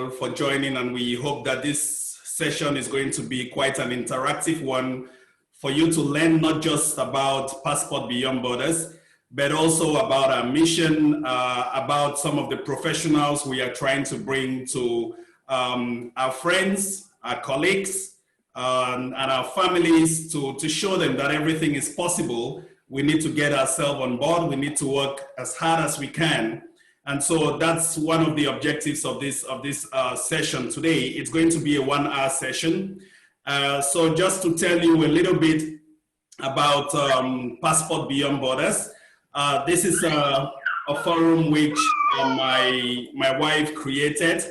all for joining, and we hope that this session is going to be quite an interactive one for you to learn not just about Passport Beyond Borders, but also about our mission, about some of the professionals we are trying to bring to our friends, our colleagues, and our families to show them that everything is possible. We need to get ourselves on board. We need to work as hard as we can. And so that's one of the objectives of this session today. It's going to be a 1-hour session. So just to tell you a little bit about Passport Beyond Borders, this is a forum which my wife created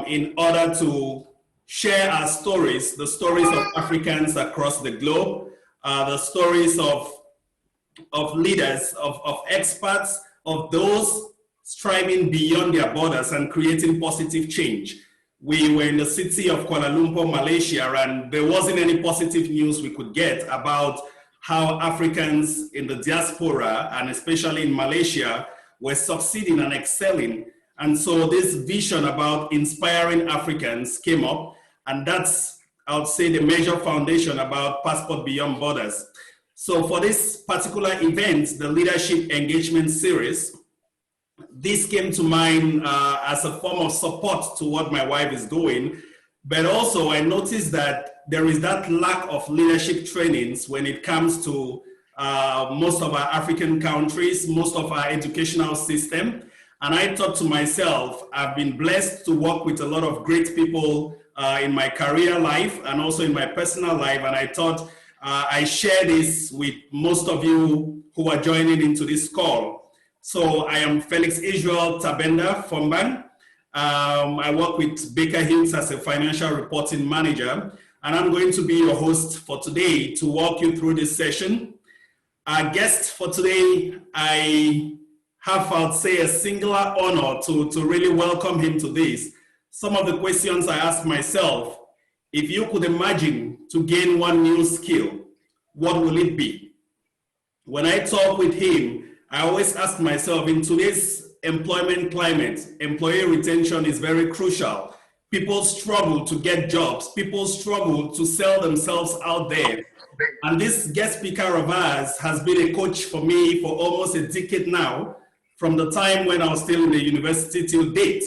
in order to share our stories, the stories of Africans across the globe, the stories of leaders, of experts, of those striving beyond their borders and creating positive change. We were in the city of Kuala Lumpur, Malaysia, and there wasn't any positive news we could get about how Africans in the diaspora, and especially in Malaysia, were succeeding and excelling. And so this vision about inspiring Africans came up, and that's, I would say, the major foundation about Passport Beyond Borders. So for this particular event, the Leadership Engagement Series, this came to mind as a form of support to what my wife is doing. But also I noticed that there is that lack of leadership trainings when it comes to most of our African countries, most of our educational system. And I thought to myself, I've been blessed to work with a lot of great people in my career life and also in my personal life. And I thought I share this with most of you who are joining into this call. So I am Felix Israel Tabenda Fomban. I work with Baker Hughes as a financial reporting manager, and I'm going to be your host for today to walk you through this session. Our guest for today, I have, I would say, a singular honor to really welcome him to this. Some of the questions I ask myself, if you could imagine to gain one new skill, what will it be? When I talk with him, I always ask myself, in today's employment climate, employee retention is very crucial. People struggle to get jobs. People struggle to sell themselves out there. And this guest speaker of ours has been a coach for me for almost a decade now, from the time when I was still in the university till date,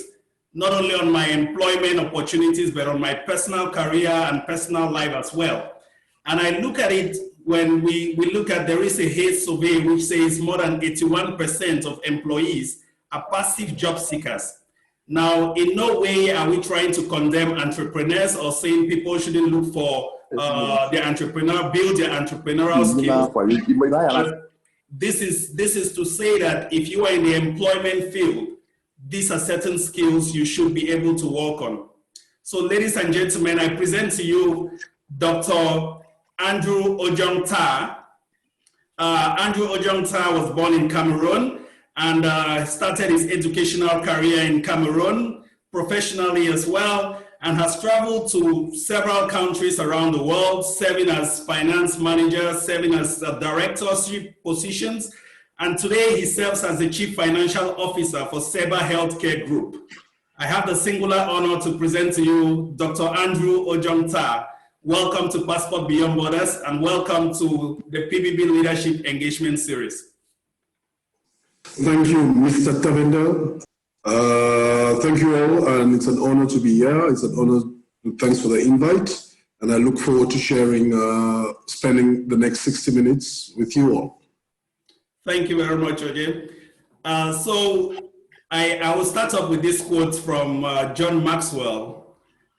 not only on my employment opportunities, but on my personal career and personal life as well. And I look at it, when we look at, there is a Hayes survey which says more than 81% of employees are passive job seekers. Now, in no way are we trying to condemn entrepreneurs or saying people shouldn't look for their entrepreneur, build their entrepreneurial skills. This is to say that if you are in the employment field, these are certain skills you should be able to work on. So, ladies and gentlemen, I present to you Dr. Andrew Ojong Tarh. Andrew Ojong Tarh was born in Cameroon and started his educational career in Cameroon professionally as well, and has traveled to several countries around the world, serving as finance manager, serving as directorship positions, and today he serves as the Chief Financial Officer for Seba Healthcare Group. I have the singular honor to present to you Dr. Andrew Ojong Tarh. Welcome to Passport Beyond Borders, and welcome to the PBB Leadership Engagement Series. Thank you, Mr. Tabenda. Thank you all, and it's an honor to be here. It's an honor. Thanks for the invite, and I look forward to sharing, spending the next 60 minutes with you all. Thank you very much, Ojong. So I will start off with this quote from John Maxwell.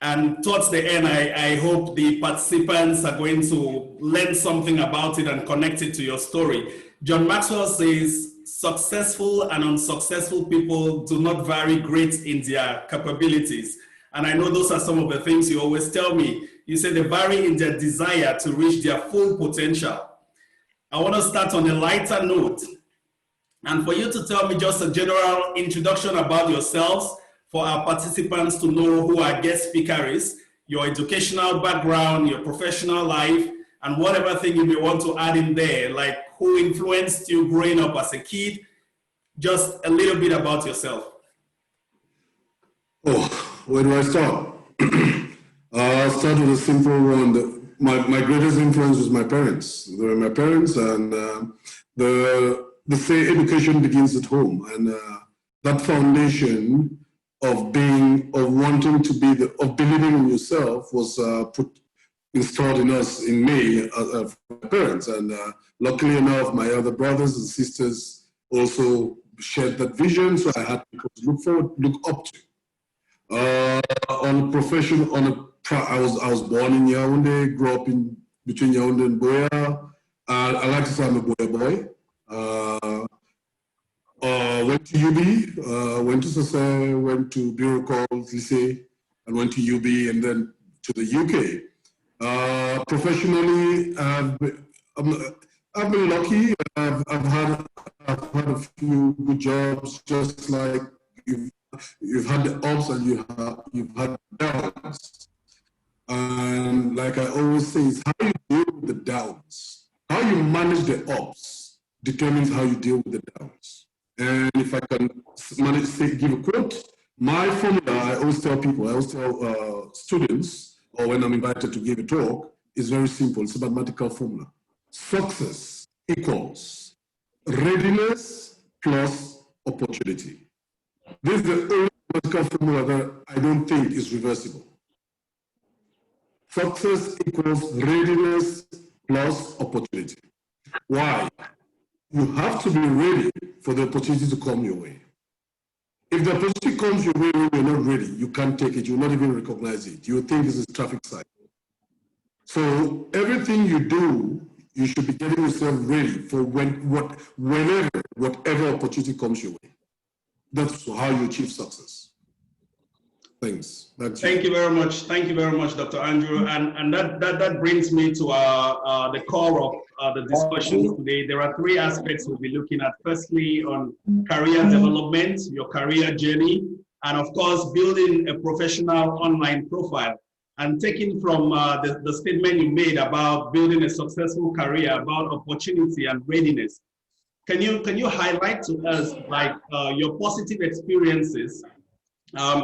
And towards the end, I hope the participants are going to learn something about it and connect it to your story. John Maxwell says, successful and unsuccessful people do not vary great in their capabilities. And I know those are some of the things you always tell me. You say they vary in their desire to reach their full potential. I want to start on a lighter note. And for you to tell me just a general introduction about yourselves, for our participants to know who our guest speaker is, your educational background, your professional life, and whatever thing you may want to add in there, like who influenced you growing up as a kid, just a little bit about yourself. Oh, Where do I start? I'll start with a simple one. My greatest influence was my parents. They were my parents, and they say education begins at home, and that foundation of wanting to be of believing in yourself was installed in us, in me, from my parents. And luckily enough, my other brothers and sisters also shared that vision, so I had people to look up to. On a profession, I was born in Yaoundé, grew up in between Yaoundé and Buea. I like to say I'm a Buea boy. Went to UB, went to Sase, went to Bureau Calls, Lycée, and went to UB, and then to the UK. Professionally, I've been lucky. I've had a few good jobs, just like you've had the ups and you've had the downs. And like I always say, it's how you deal with the downs. How you manage the ups determines how you deal with the downs. And if I can give a quote, my formula, I always tell people, I always tell students, or when I'm invited to give a talk, is very simple. It's a mathematical formula. Success equals readiness plus opportunity. This is the only mathematical formula that I don't think is reversible. Success equals readiness plus opportunity. Why? You have to be ready for the opportunity to come your way. If the opportunity comes your way when you're not ready, you can't take it, you'll not even recognize it. You think this is a traffic sign. So everything you do, you should be getting yourself ready for whatever opportunity comes your way. That's how you achieve success. Thanks. Thank you very much. Thank you very much, Dr. Andrew. And that brings me to the core of the discussion today. There are three aspects we'll be looking at. Firstly, on career development, your career journey, and of course, building a professional online profile. And taking from the statement you made about building a successful career, about opportunity and readiness, can you highlight to us like your positive experiences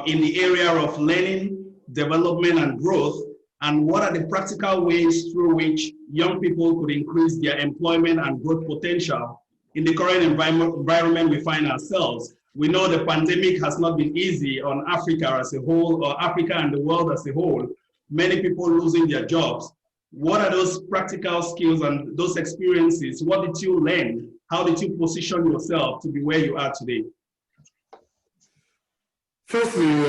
in the area of learning, development, and growth, and what are the practical ways through which young people could increase their employment and growth potential in the current environment we find ourselves? We know the pandemic has not been easy on Africa as a whole, or Africa and the world as a whole. Many people losing their jobs. What are those practical skills and those experiences? What did you learn? How did you position yourself to be where you are today? Firstly,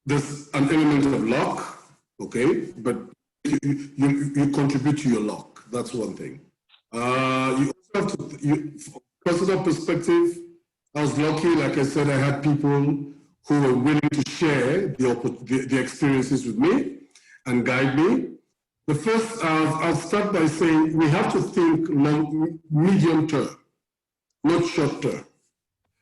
there's an element of luck, okay? But you contribute to your luck. That's one thing. You also have to, from a personal perspective, I was lucky. Like I said, I had people who were willing to share the experiences with me and guide me. The first, I'll start by saying we have to think medium term, not short term.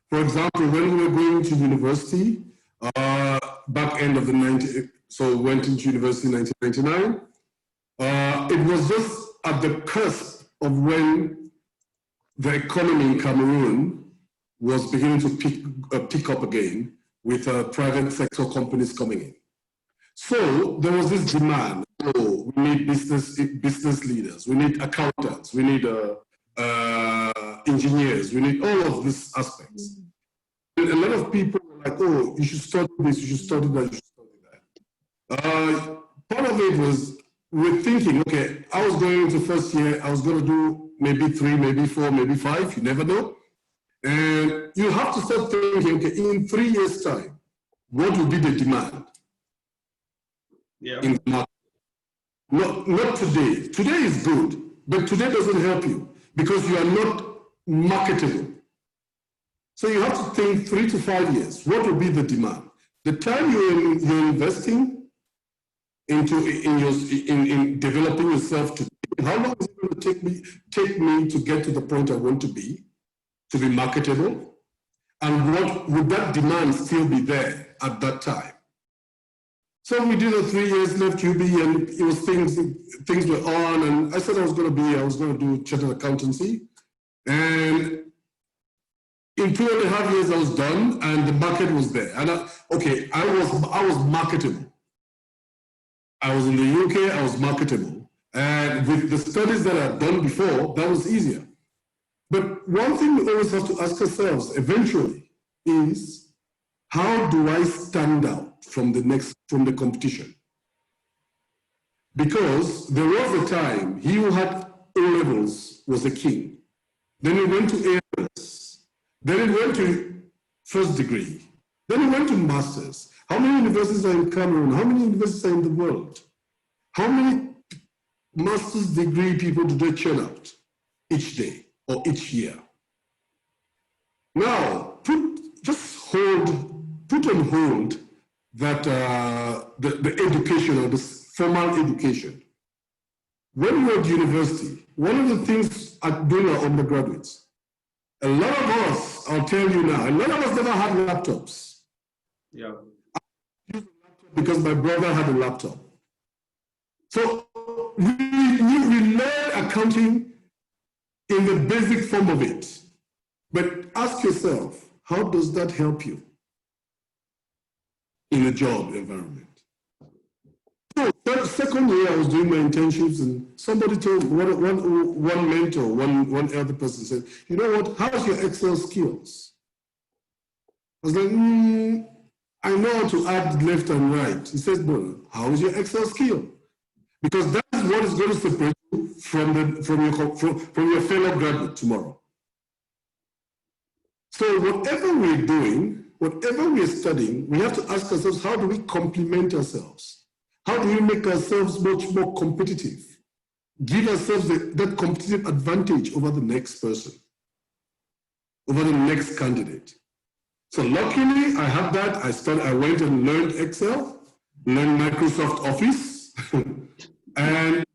For example, when we were going to university, back end of the 90s, so went into university in 1999, it was just at the cusp of when the economy in Cameroon was beginning to pick up again with private sector companies coming in. So there was this demand. Oh, we need business leaders, we need accountants, we need engineers, we need all of these aspects. And a lot of people were like, oh, you should study this, you should study that, you should study that. Part of it was we're thinking, okay, I was going into first year, I was going to do maybe 3, maybe 4, maybe 5, you never know. And you have to start thinking, okay, in 3 years' time, what will be the demand? Yeah. In the market? Not today. Today is good, but today doesn't help you because you are not marketable. So you have to think 3 to 5 years. What will be the demand? The time you're investing in developing yourself today, how long is it going to take me to get to the point I want to be marketable? And what would that demand still be there at that time? So we did 3 years, left UB, and it was things were on, and I said I was going to do chartered accountancy. And In 2.5 years, I was done, and the market was there. And I was marketable. I was in the UK, I was marketable. And with the studies that I've done before, that was easier. But one thing we always have to ask ourselves eventually is, how do I stand out from the competition? Because there was a time, he who had O-levels was a king. Then he went to A-levels. Then he went to first degree. Then he went to masters. How many universities are in Cameroon? How many universities are in the world? How many master's degree people do they churn out each day or each year? Now, put on hold that the education or the formal education. When you're at university, one of the things at doing our undergraduates, a lot of us, I'll tell you now, a lot of us never had laptops. Yeah. I used a laptop because my brother had a laptop. So we learn accounting in the basic form of it. But ask yourself, how does that help you in a job environment? So that second year, I was doing my internships, and somebody told one mentor, one elder person said, you know what, how's your Excel skills? I was like, I know how to add left and right. He says, well, how is your Excel skill? Because that's what is going to separate you from your fellow graduate tomorrow. So whatever we're doing, whatever we're studying, we have to ask ourselves, how do we complement ourselves? How do we make ourselves much more competitive? Give ourselves that competitive advantage over the next person, over the next candidate. So luckily, I have that. I went and learned Excel, learned Microsoft Office, and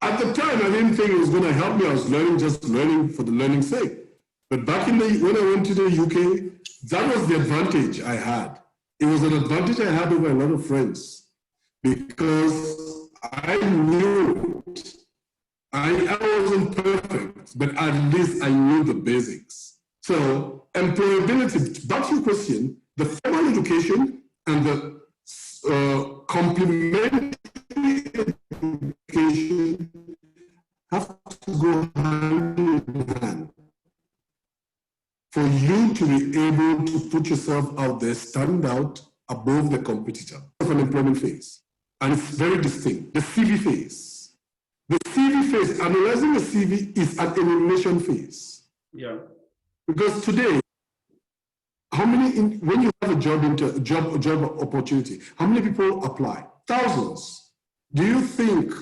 at the time, I didn't think it was going to help me. I was just learning for the learning's sake. But back when I went to the UK, that was the advantage I had. It was an advantage I had over a lot of friends because I knew it. I wasn't perfect, but at least I knew the basics. So employability, back to your question, the formal education and the complementary education have to go hand in hand for you to be able to put yourself out there, stand out above the competitor of an employment phase. And it's very distinct. The CV phase. The CV phase, analyzing a CV is an elimination phase. Yeah. Because today, when you have a job opportunity, how many people apply? Thousands. Do you think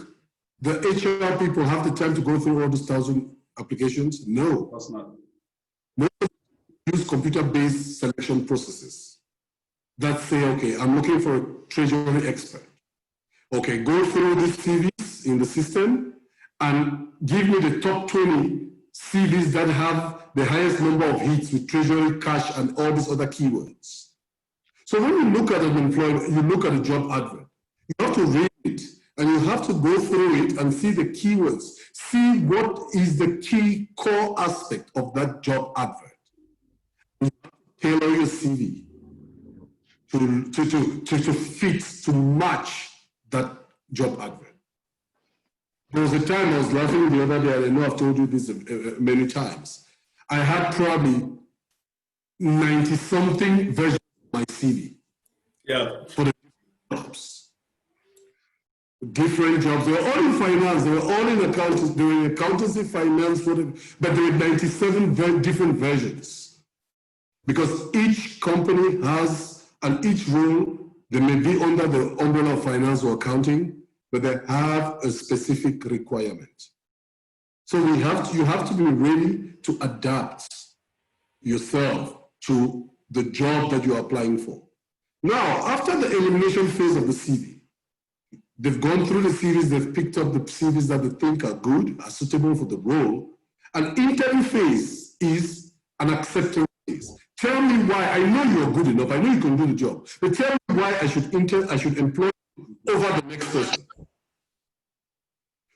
the HR people have the time to go through all those 1,000 applications? No. That's not. Most use computer-based selection processes that say, okay, I'm looking for a treasury expert. Okay, go through these CVs in the system and give me the top 20 CVs that have the highest number of hits with treasury, cash, and all these other keywords. So when you look at an employee, you look at a job advert, you have to read it and you have to go through it and see the keywords, see what is the key core aspect of that job advert. You have to tailor your CV to fit, to match that job advert. There was a time I was laughing the other day, and I know I've told you this many times. I had probably 90-something versions of my CV. Yeah. For the jobs. Different jobs. They were all in finance. They were all in accounting. They were in accountancy, finance, but there were 97 different versions. Because each company has, and each role, they may be under the umbrella of finance or accounting, but they have a specific requirement. So you have to be ready to adapt yourself to the job that you're applying for. Now, after the elimination phase of the CV, they've gone through the CVs, they've picked up the CVs that they think are good, are suitable for the role. An interview phase is an acceptance phase. Tell me why. I know you're good enough, I know you can do the job, but tell me why I should employ you over the next person.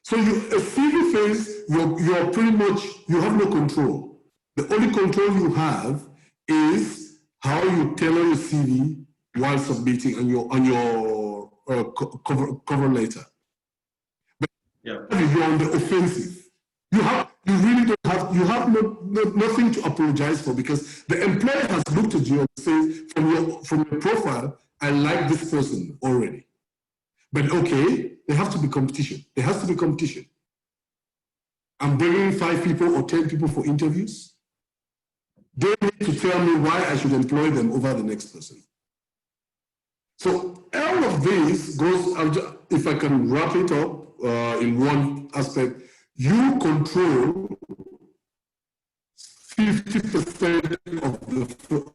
So a CV phase, you're pretty much, you have no control. The only control you have is how you tailor your CV while submitting on your cover letter. But if you're on the offensive, you really don't have, you have nothing to apologize for, because the employer has looked at you and says, from your profile, I like this person already. But okay, there has to be competition. There has to be competition. I'm bringing 5 people or 10 people for interviews. They need to tell me why I should employ them over the next person. So all of this goes, if I can wrap it up in one aspect, you control 50%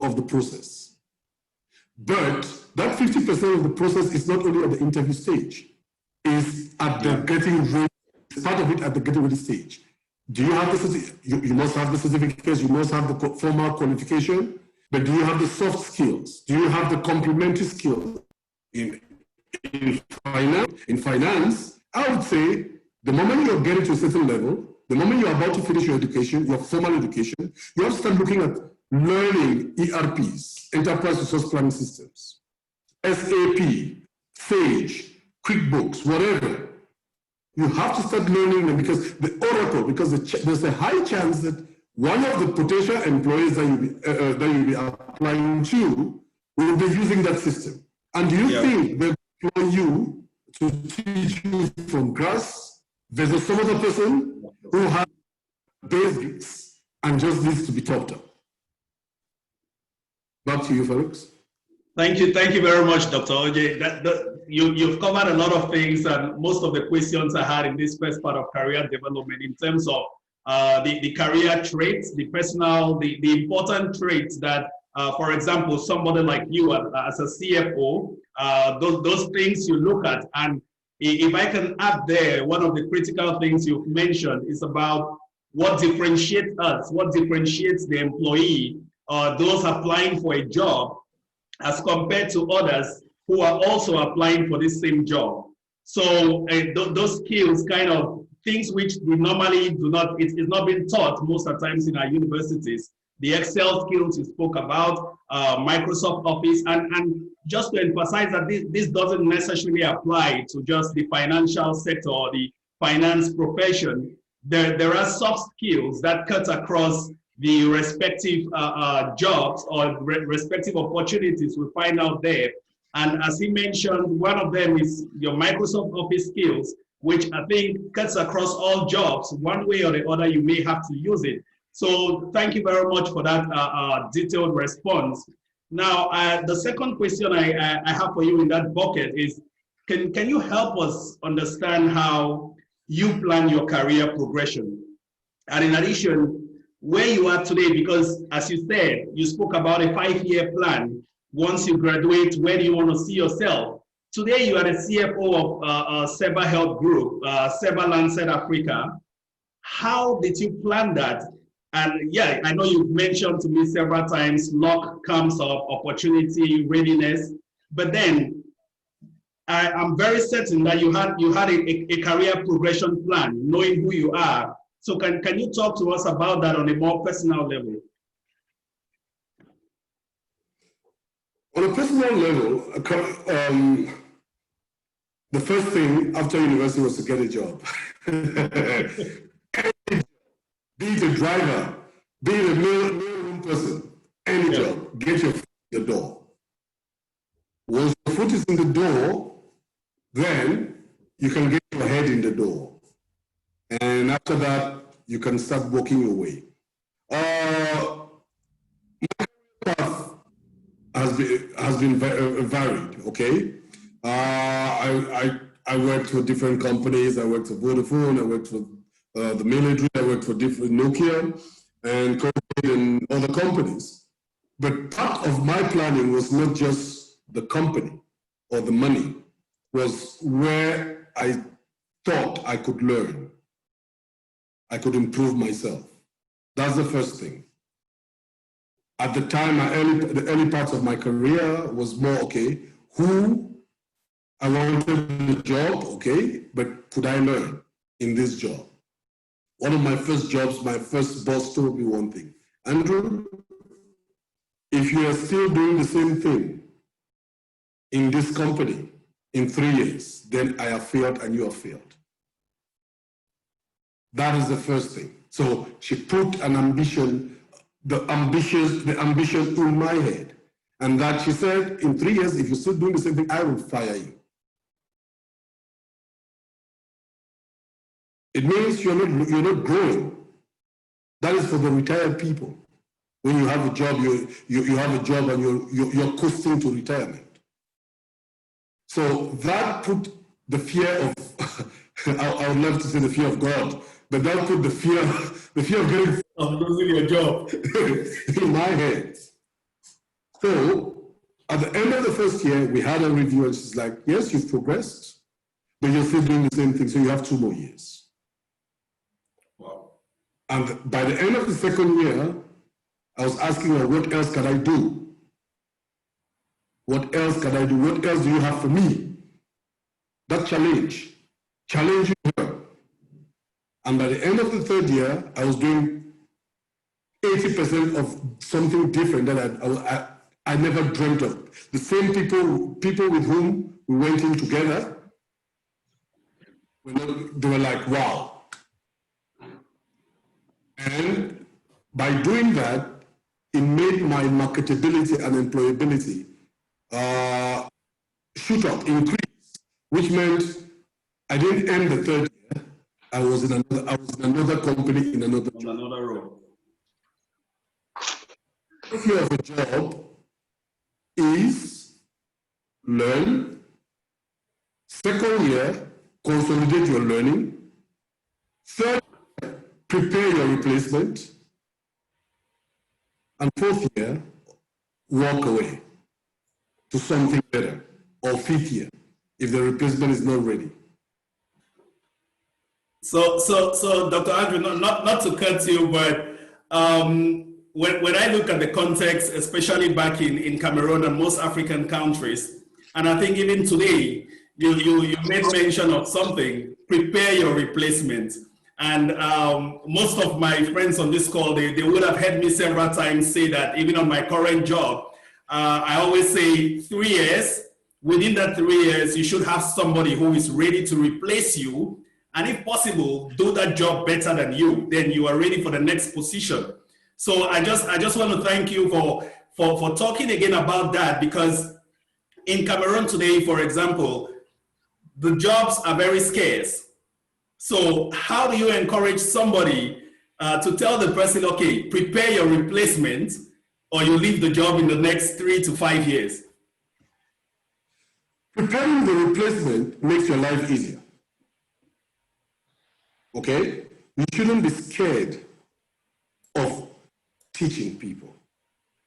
of the process. But that 50% of the process is not only at the interview stage, it's at the getting ready, part of it at the getting ready stage. Do you have the, you must have the certificates, you must have the formal qualification, but do you have the soft skills? Do you have the complementary skills? In finance, I would say the moment you're getting to a certain level, the moment you're about to finish your education, your formal education, you have to start looking at learning ERPs, enterprise resource planning systems, SAP, Sage, QuickBooks, whatever. You have to start learning them, because the Oracle, because there's a high chance that one of the potential employees that you'll be applying to will be using that system. And do you think they'll employ you to teach you from grass versus some other person who has basics and just needs to be topped up? Back to you, Felix. Thank you very much, Dr. Oj. You've covered a lot of things, and most of the questions I had in this first part of career development in terms of the career traits, the important traits that, for example, somebody like you as a CFO, those things you look at. And if I can add there, one of the critical things you've mentioned is about what differentiates us, what differentiates the employee, those applying for a job, as compared to others who are also applying for this same job. So those skills, kind of things which we normally do not, it's not been taught most of the times in our universities. The Excel skills you spoke about, Microsoft Office, and just to emphasize that this doesn't necessarily apply to just the financial sector or the finance profession. There are soft skills that cut across the respective jobs or respective opportunities we find out there. And as he mentioned, one of them is your Microsoft Office skills, which I think cuts across all jobs. One way or the other, you may have to use it. So thank you very much for that detailed response. Now, the second question I have for you in that bucket is, can you help us understand how you plan your career progression? And in addition, where you are today, because as you said, you spoke about a 5-year plan. Once you graduate, where do you want to see yourself? Today, you are the CFO of Seba Health Group, Seba Lancet Africa. How did you plan that? And yeah, I know you've mentioned to me several times, luck comes of opportunity, readiness, but then I'm very certain that you had a career progression plan, knowing who you are. So can you talk to us about that on a more personal level? On a personal level, the first thing after university was to get a job. Be it a driver, be it a mailroom person, any job, get your foot in the door. Once your foot is in the door, then you can get your head in the door. And after that, you can start working your way. My path has been varied, okay? I worked for different companies. I worked for Vodafone, I worked for the military, I worked for different Nokia and other companies. But part of my planning was not just the company or the money, was where I thought I could learn. I could improve myself. That's the first thing. At the time, the early parts of my career was more, okay, who I wanted the job, okay, but could I learn in this job? One of my first jobs, my first boss told me one thing. Andrew, if you are still doing the same thing in this company in 3 years, then I have failed and you have failed. That is the first thing. So she put an ambition, the ambition in my head. And that she said, in 3 years, if you're still doing the same thing, I will fire you. It means you're not growing. That is for the retired people. When you have a job, you have a job and you're coasting to retirement. So that put the fear of, I would love to say the fear of God, but that put the fear of getting of losing your job in my head. So at the end of the first year, we had a review and she's like, yes, you've progressed, but you're still doing the same thing. So you have 2 more years. Wow. And by the end of the second year, I was asking her, what else can I do? What else can I do? What else do you have for me? That challenging her. And by the end of the third year, I was doing 80% of something different that I never dreamt of. The same people with whom we went in together, they were like, wow. And by doing that, it made my marketability and employability shoot up, increase, which meant I didn't end the third year. I was in another company in another job. Another role. First year of a job is learn. Second year, consolidate your learning. Third year, prepare your replacement. And fourth year, walk away to something better. Or fifth year, if the replacement is not ready. So Dr. Andrew, not to cut you, but when I look at the context, especially back in Cameroon and most African countries, and I think even today, you made mention of something, prepare your replacement. And most of my friends on this call, they would have heard me several times say that even on my current job, I always say 3 years. Within that 3 years, you should have somebody who is ready to replace you. And if possible, do that job better than you. Then you are ready for the next position. So I just want to thank you for talking again about that, because in Cameroon today, for example, the jobs are very scarce. So how do you encourage somebody to tell the person, okay, prepare your replacement or you leave the job in the next 3 to 5 years? Preparing the replacement makes your life easier. Okay? You shouldn't be scared of teaching people.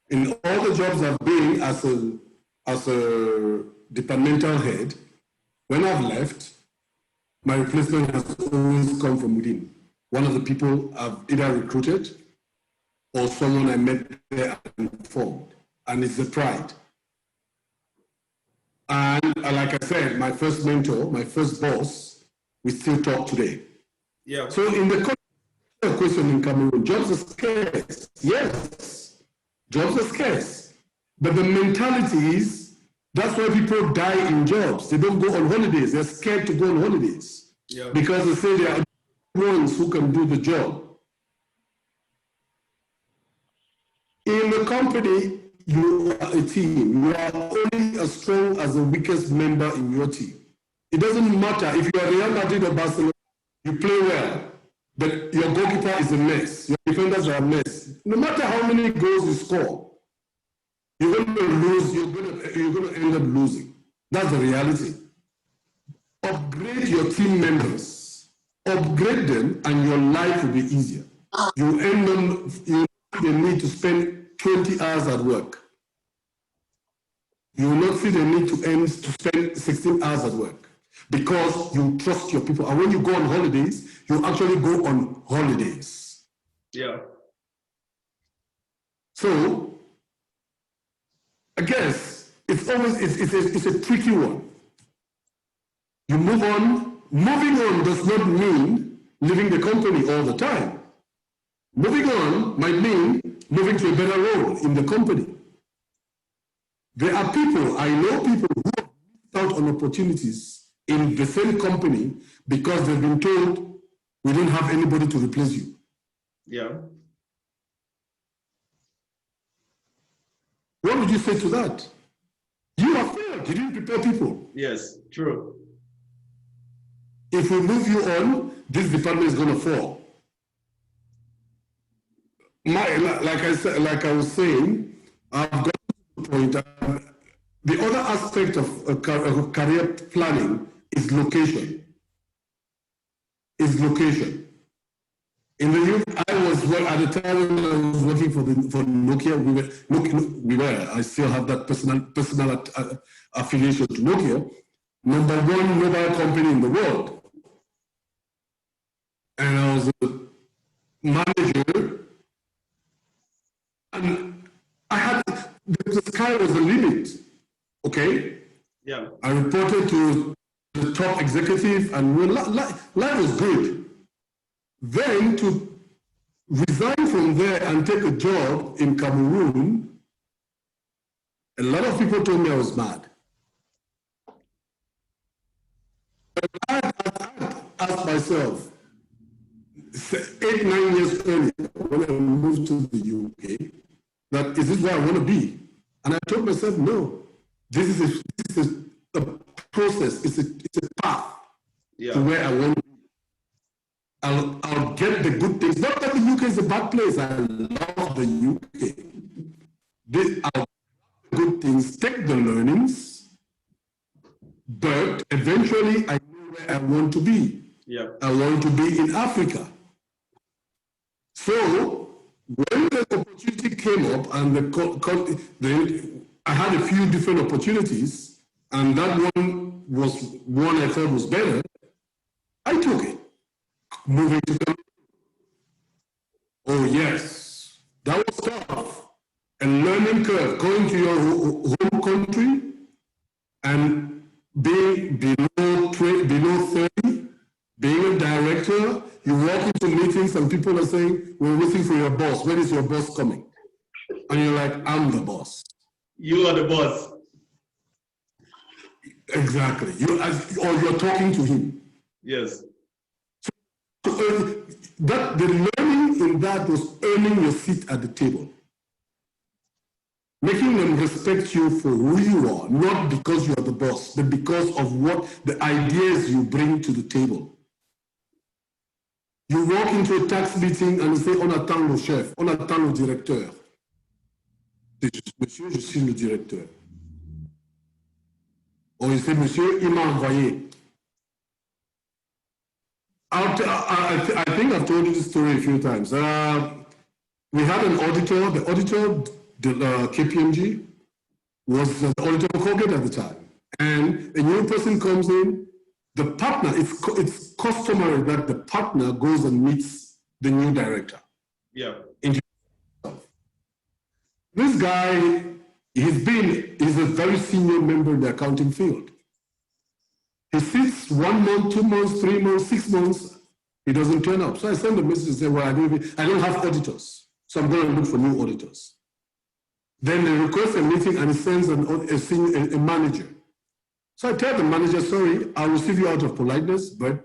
In all the jobs I've been as a departmental head, when I've left, my replacement has always come from within. One of the people I've either recruited or someone I met there and formed. And it's a pride. And like I said, my first mentor, my first boss, we still talk today. Yeah. So in the question in Cameroon, jobs are scarce. Yes, jobs are scarce. But the mentality is, that's why people die in jobs. They don't go on holidays. They're scared to go on holidays. Yeah. Because they say they are the ones who can do the job. In the company, you are a team. You are only as strong as the weakest member in your team. It doesn't matter if you are Real Madrid or Barcelona, you play well, but your goalkeeper is a mess. Your defenders are a mess. No matter how many goals you score, you're going to lose. You're going to end up losing. That's the reality. Upgrade your team members. Upgrade them, and your life will be easier. You end up. You need to spend 20 hours at work. You will not feel the need to spend 16 hours at work because you trust your people. And when you go on holidays, you actually go on holidays. Yeah. So, I guess it's a tricky one. You move on. Moving on does not mean leaving the company all the time. Moving on might mean moving to a better role in the company. There are people, I know people who have missed out on opportunities in the same company because they've been told, we don't have anybody to replace you. Yeah. What would you say to that? You have failed. You didn't prepare people. Yes, true. If we move you on, this department is going to fall. Like I was saying, I've got to the point. The other aspect of career planning is location. In the UK, I was at the time when I was working for Nokia. I still have that personal affiliation to Nokia, #1 mobile company in the world, and I was a manager, and the sky was the limit. Okay. Yeah. I reported to the top executive, and life was good. Then to resign from there and take a job in Cameroon, a lot of people told me I was mad. But I asked myself, 8-9 years earlier, when I moved to the UK, that is this where I want to be? And I told myself, no, this is a process, it's a path to where I want to be. I'll get the good things. Not that the UK is a bad place. I love the UK. I'll get the good things, take the learnings, but eventually I know where I want to be. Yeah. I want to be in Africa. So when the opportunity came up and I had a few different opportunities, and that one was one I thought was better, I took it. Moving to Cameroon. Oh yes, that was tough. A learning curve, going to your home country and being below 30, being a director, you walk into meetings and people are saying, we're waiting for your boss. When is your boss coming? And you're like, I'm the boss. You are the boss. Exactly. Or you're talking to him. Yes. So the learning in that was earning your seat at the table. Making them respect you for who you are, not because you are the boss, but because of what the ideas you bring to the table. You walk into a tax meeting and you say, on attend le chef, on attend le directeur. Monsieur, je suis le directeur. Or you say, monsieur, il m'a envoyé. I think I've told you this story a few times. We had an auditor, the auditor, KPMG, was the auditor of Colgate at the time. And a new person comes in, the partner, it's customary that the partner goes and meets the new director. Yeah. This guy, he's a very senior member in the accounting field. He sits 1 month, 2 months, 3 months, 6 months, he doesn't turn up. So I send a message and say, well, I don't have auditors, so I'm going to look for new auditors. Then they request a meeting and he sends a manager. So I tell the manager, sorry, I'll receive you out of politeness, but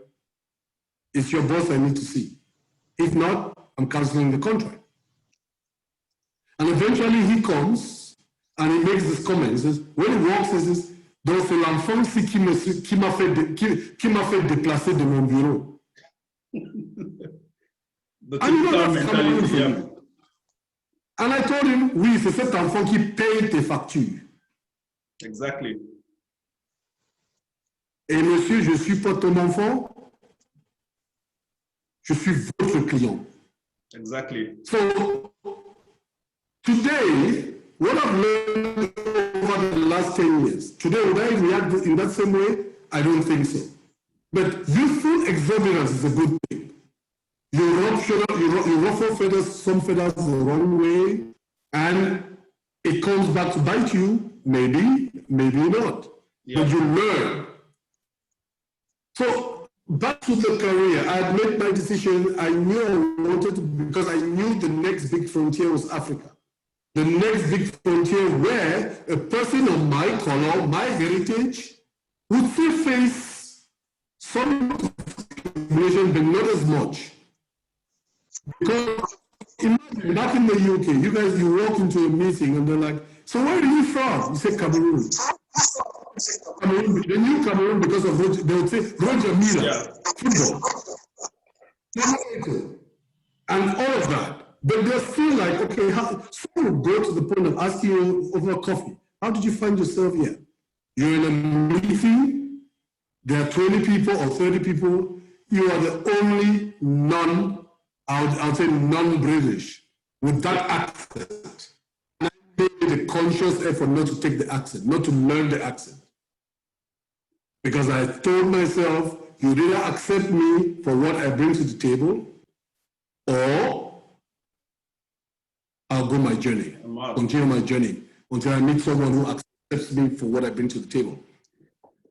it's your boss I need to see. If not, I'm canceling the contract. And eventually he comes and he makes this comment. He says, when he walks, he says, donc c'est l'enfant-ci qui m'a fait déplacer de mon bureau. And I told him, oui, c'est cet enfant qui paye tes factures. Exactly. Et monsieur, je ne suis pas ton enfant, je suis votre client. Exactly. So, today, what I've learned over the last 10 years, today would I react in that same way? I don't think so. But youthful exuberance is a good thing. You ruffle feathers, some feathers the wrong way, and it comes back to bite you, maybe, maybe not. Yeah. But you learn. So back to the career, I had made my decision. I knew I wanted to, because I knew the next big frontier was Africa. The next big frontier where a person of my color, my heritage, would still face some discrimination, but not as much. Because imagine back in the UK, you guys, you walk into a meeting and they're like, so where are you from? You say Cameroon. Cameroon, they knew Cameroon because of Roger, they would say Roger Miller, football. And all of that. But they're still like, okay, someone would go to the point of asking you over coffee, how did you find yourself here? You're in a meeting, there are 20 people or 30 people, you are the only I'll say non-British with that accent. And I made a conscious effort not to take the accent, not to learn the accent. Because I told myself, you either accept me for what I bring to the table, or I'll go my journey, continue my journey until I meet someone who accepts me for what I bring to the table.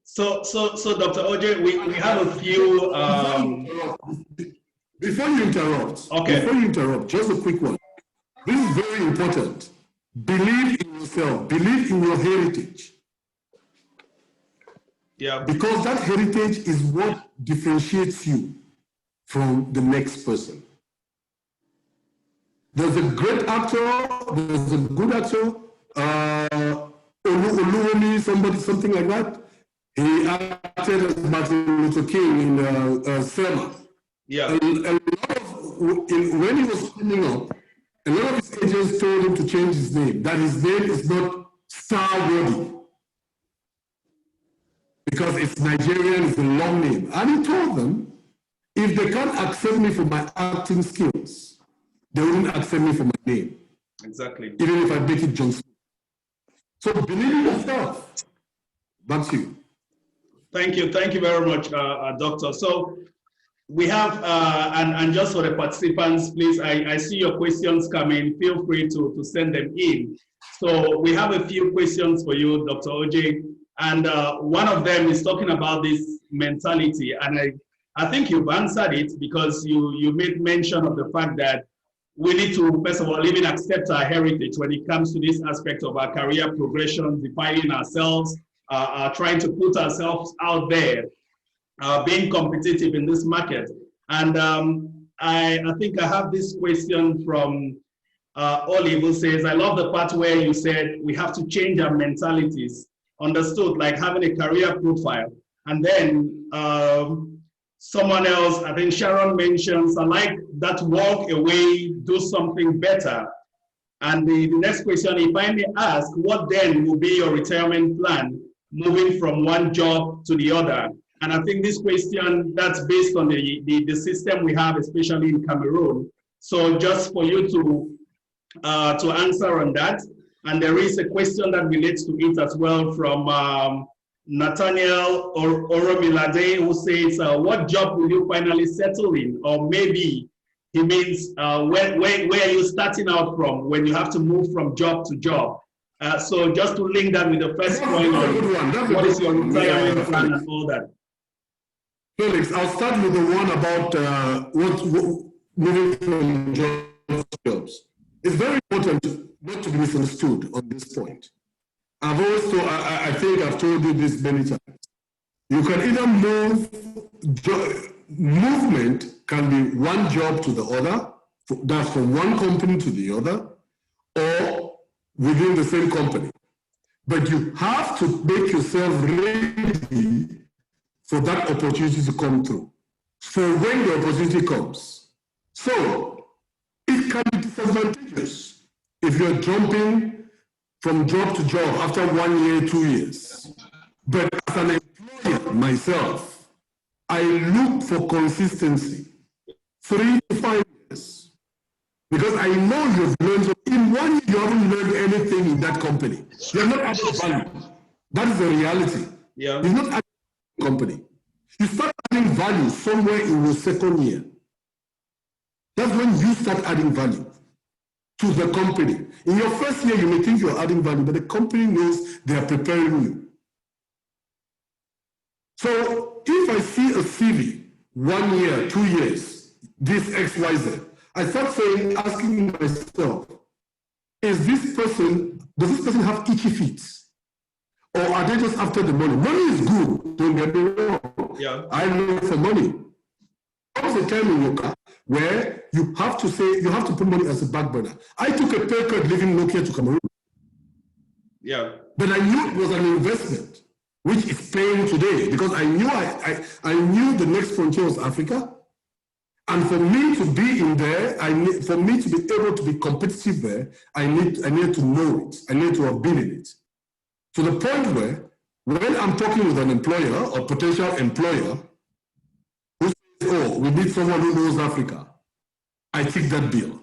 So Dr. Ojong, we have a few. Before you interrupt, just a quick one. This is very important. Believe in yourself, believe in your heritage. Yeah. Because that heritage is what differentiates you from the next person. There's a great actor, there's a good actor, Oluwumi, something like that. He acted as Martin Luther King in Selma. Yeah. When he was coming up, a lot of his agents told him to change his name, that his name is not star-worthy. Because it's Nigerian, it's a long name. And he told them, if they can't accept me for my acting skills, they wouldn't accept me for my name. Exactly. Even if I make it John Smith. So believe in yourself. Back to you. Thank you very much, Doctor. So we have, and just for the participants, please, I see your questions coming. Feel free to send them in. So we have a few questions for you, Dr. Ojong. And one of them is talking about this mentality. And I think you've answered it, because you made mention of the fact that we need to, first of all, even accept our heritage when it comes to this aspect of our career progression, defining ourselves, trying to put ourselves out there, being competitive in this market. And I think I have this question from Olive, who says, I love the part where you said we have to change our mentalities. Understood, like having a career profile. And then someone else, I think Sharon mentions, I like that walk away, do something better. And the next question, if I may ask, what then will be your retirement plan, moving from one job to the other? And I think this question, that's based on the system we have, especially in Cameroon. So just for you to answer on that. And there is a question that relates to it as well from Nathaniel Oromilade, who says, what job will you finally settle in? Or maybe he means, where are you starting out from when you have to move from job to job? So just to link that with the first point on what is your retirement plan and all that. Felix, I'll start with the one about moving from jobs to jobs. It's very important not to be misunderstood on this point. I've also, I think I've told you this many times. You can either movement can be one job to the other, that's from one company to the other, or within the same company. But you have to make yourself ready for that opportunity to come through. So when the opportunity comes, so it can be disadvantageous if you're jumping from job to job after 1 year, 2 years. But as an employer myself, I look for consistency, 3 to 5 years. Because I know you've learned, in 1 year you haven't learned anything in that company. You're not adding value. That is the reality. Yeah. You're not adding company. You start adding value somewhere in your second year. That's when you start adding value to the company. In your first year, you may think you're adding value, but the company knows they are preparing you. So if I see a CV 1 year, 2 years, this X, Y, Z. I start asking myself, does this person have itchy feet? Or are they just after the money? Money is good, don't get me wrong. Yeah. I look for money. There's a time in Nokia where you have to put money as a back burner. I took a pay cut leaving Nokia to Cameroon. Yeah. But I knew it was an investment, which is paying today, because I knew the next frontier was Africa. And for me to be in there, for me to be able to be competitive there, I need to know it. I need to have been in it. To the point where, when I'm talking with an employer or potential employer who says, oh, we need someone who knows Africa, I take that bill.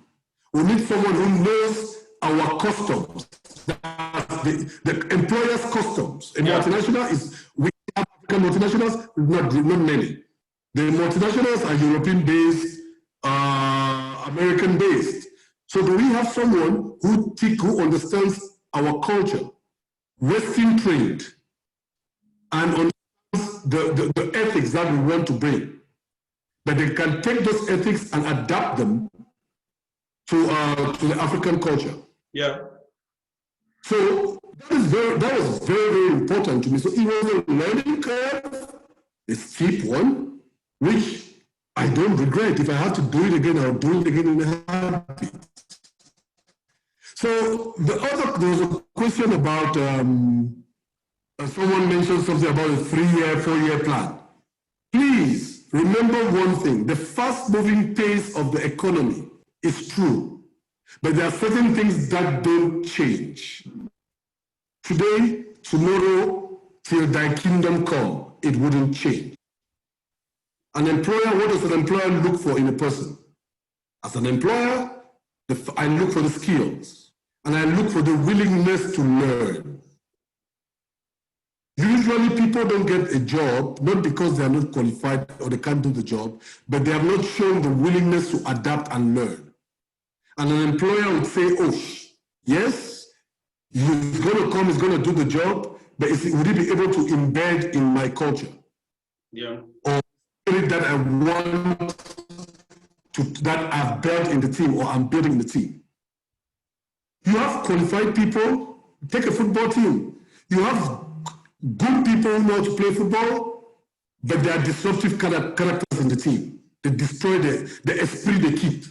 We need someone who knows our customs, the employer's customs. A multinational is, we have African multinationals, not many. The multinationals are European-based, American-based. So do we have someone who understands our culture, Western trade, and understands the ethics that we want to bring? That they can take those ethics and adapt them to the African culture. Yeah. So that was very, very important to me. So it was a learning curve, a steep one, which I don't regret. If I have to do it again, I'll do it again in a heartbeat. So there was a question about, someone mentioned something about a 3-year, 4-year plan. Please remember one thing, the fast-moving pace of the economy is true, but there are certain things that don't change. Today, tomorrow, till thy kingdom come, it wouldn't change. An employer, what does an employer look for in a person? As an employer, I look for the skills, and I look for the willingness to learn. Usually people don't get a job, not because they are not qualified or they can't do the job, but they have not shown the willingness to adapt and learn. And an employer would say, oh, yes, he's going to come, he's going to do the job, but would he be able to embed in my culture? Yeah. Or that I want to, that I've built in the team or I'm building the team. You have qualified people, take a football team. You have good people who know how to play football, but they are disruptive characters in the team. They destroy the esprit d'équipe.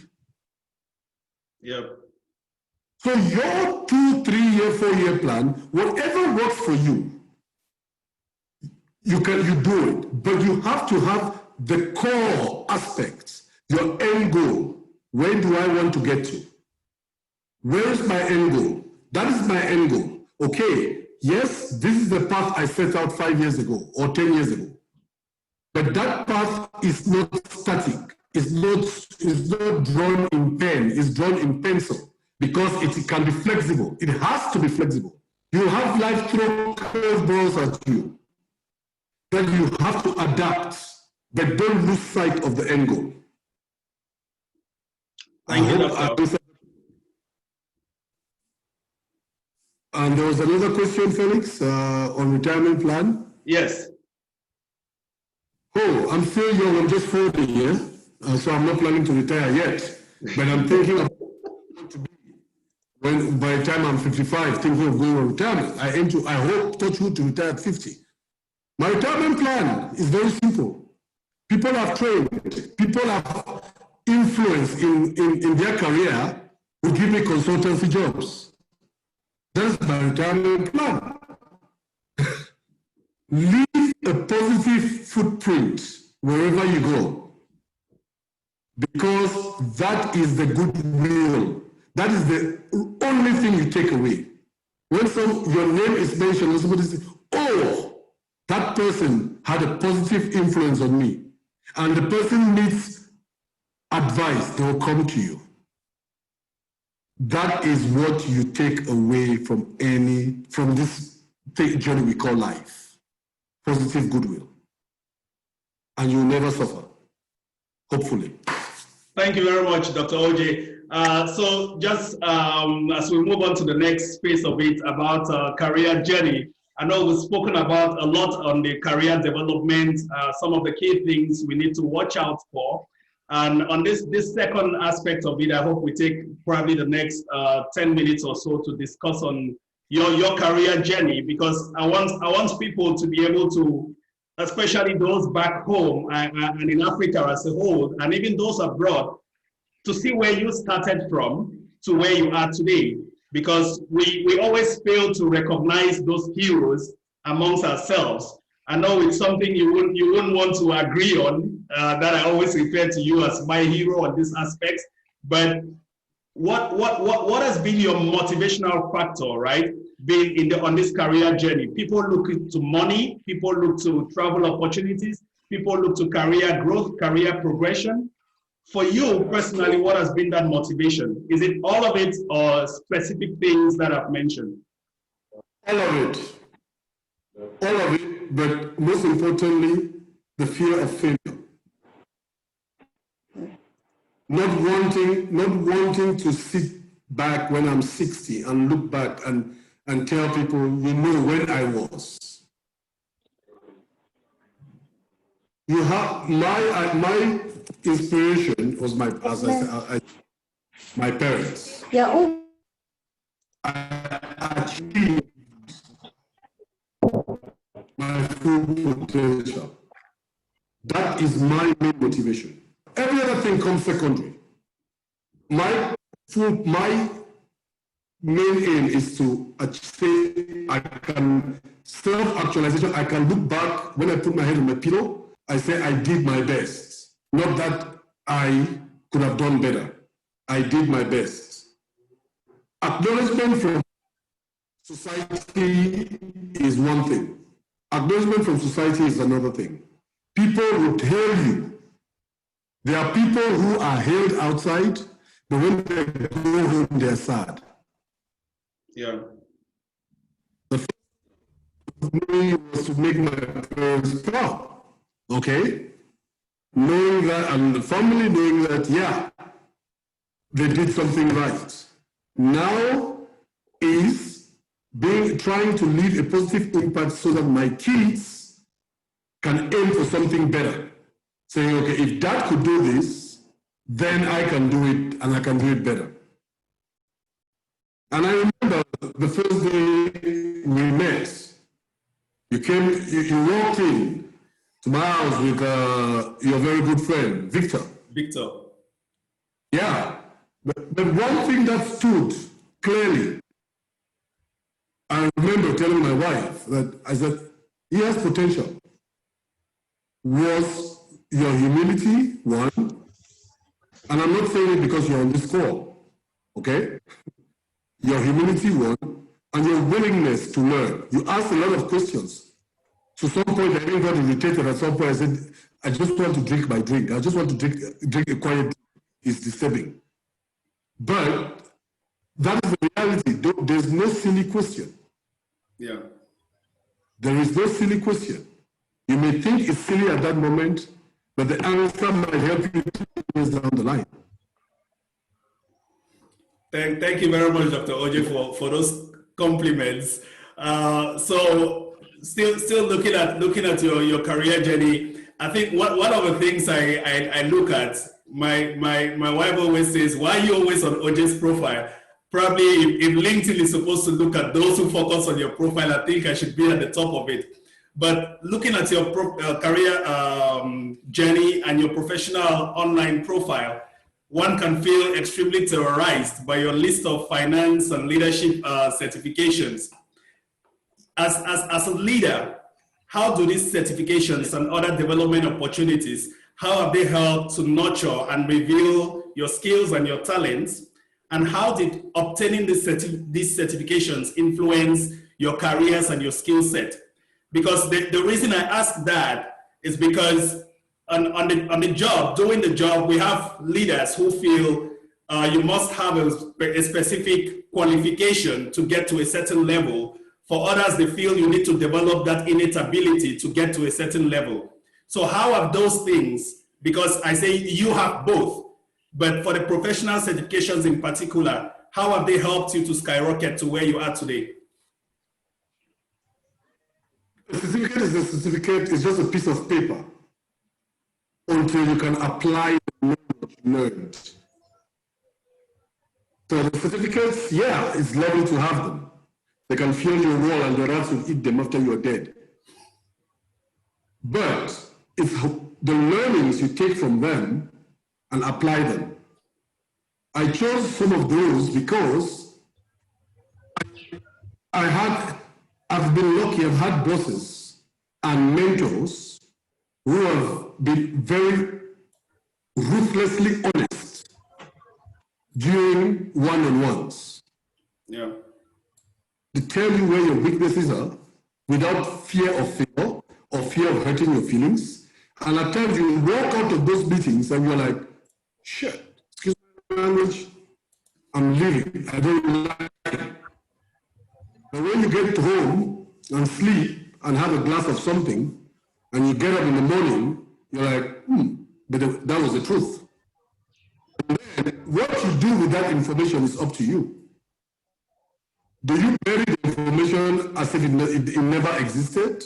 Yep. So your 2, 3-year, 4-year plan, whatever works for you, you do it. But you have to have the core aspects, your end goal. Where do I want to get to? Where is my end goal? That is my end goal. Okay, yes, this is the path I set out 5 years ago or 10 years ago. But that path is not static. It's not drawn in pen, it's drawn in pencil because it can be flexible. It has to be flexible. You have life throw curveballs at you. Then you have to adapt, but don't lose sight of the end goal. Thank you, Doctor. And there was another question, Felix, on retirement plan. Yes. Oh, I'm still young, I'm just 40, yeah? So I'm not planning to retire yet. But I'm thinking of to be when by the time I'm 55, thinking of going on retirement. I hope, touch wood, to retire at 50. My retirement plan is very simple. People have trained, people have influence in their career who give me consultancy jobs. That's my retirement plan. Leave a positive footprint wherever you go, because that is the goodwill. That is the only thing you take away. When your name is mentioned, somebody says, oh, that person had a positive influence on me, and the person needs advice, they will come to you. That is what you take away from this journey we call life. Positive goodwill. And you'll never suffer, hopefully. Thank you very much, Dr. OJ. So just as we move on to the next phase of it about career journey, I know we've spoken about a lot on the career development, some of the key things we need to watch out for. And on this second aspect of it, I hope we take probably the next 10 minutes or so to discuss on your career journey, because I want people to be able to, especially those back home and in Africa as a whole, and even those abroad, to see where you started from to where you are today. Because we always fail to recognize those heroes amongst ourselves. I know it's something you wouldn't want to agree on, that I always refer to you as my hero on this aspect, but what has been your motivational factor, right? Being on this career journey. People look to money, people look to travel opportunities, people look to career growth, career progression. For you personally, what has been that motivation? Is it all of it or specific things that I've mentioned? All of it. All of it, but most importantly, the fear of failure. Not wanting to sit back when I'm 60 and look back and tell people, you know, when I was. You have my inspiration was my parents. Yeah. I achieved my full potential. That is my main motivation. Every other thing comes secondary. My main aim is to say I can self-actualization. I can look back when I put my head on my pillow. I say I did my best. Not that I could have done better. I did my best. Acknowledgement from society is one thing. Acknowledgement from society is another thing. People would hail you. There are people who are hailed outside, but when they go home, they're sad. Yeah. The first thing was to make my parents proud. Okay? Knowing that, and the family knowing that, yeah, they did something right. Now is trying to leave a positive impact so that my kids can aim for something better. Saying, okay, if dad could do this, then I can do it and I can do it better. And I remember the first day we met, you walked in to my house with your very good friend, Victor. Victor. Yeah, but one thing that stood clearly, I remember telling my wife that I said, he has potential, was your humility, one, and I'm not saying it because you're on this call, okay? Your humility, one, and your willingness to learn. You asked a lot of questions. To some point, I even got irritated. At some point, I said, I just want to drink my drink. I just want to drink a quiet drink. It's disturbing. But that is the reality. There's no silly question. Yeah. There is no silly question. You may think it's silly at that moment, but the answer might help you 2 years down the line. Thank you very much, Dr. Ojong, for those compliments. So still looking at your career journey, I think one of the things I look at, my wife always says, why are you always on Ojong's profile? Probably if LinkedIn is supposed to look at those who focus on your profile, I think I should be at the top of it. But looking at your career journey and your professional online profile, one can feel extremely terrorized by your list of finance and leadership certifications. As a leader, how do these certifications and other development opportunities, how have they helped to nurture and reveal your skills and your talents? And how did obtaining these certifications influence your careers and your skill set? Because the reason I ask that is because on the job, doing the job, we have leaders who feel you must have a specific qualification to get to a certain level. For others, they feel you need to develop that innate ability to get to a certain level. So how have those things, because I say you have both, but for the professional certifications in particular, how have they helped you to skyrocket to where you are today? A certificate is a certificate, it's just a piece of paper until you can apply the knowledge learned. So the certificates, yeah, it's lovely to have them. They can fill your wall and the rats will eat them after you're dead. But it's the learnings you take from them and apply them. I chose some of those because I've been lucky, I've had bosses and mentors who have been very ruthlessly honest during one-on-ones. Yeah. To tell you where your weaknesses are without fear of failure or fear of hurting your feelings. And at times you walk out of those meetings and you're like, shit, excuse my language, I'm leaving, I don't like it. But when you get home and sleep and have a glass of something, and you get up in the morning, you're like, but that was the truth. And then what you do with that information is up to you. Do you bury the information as if it never existed?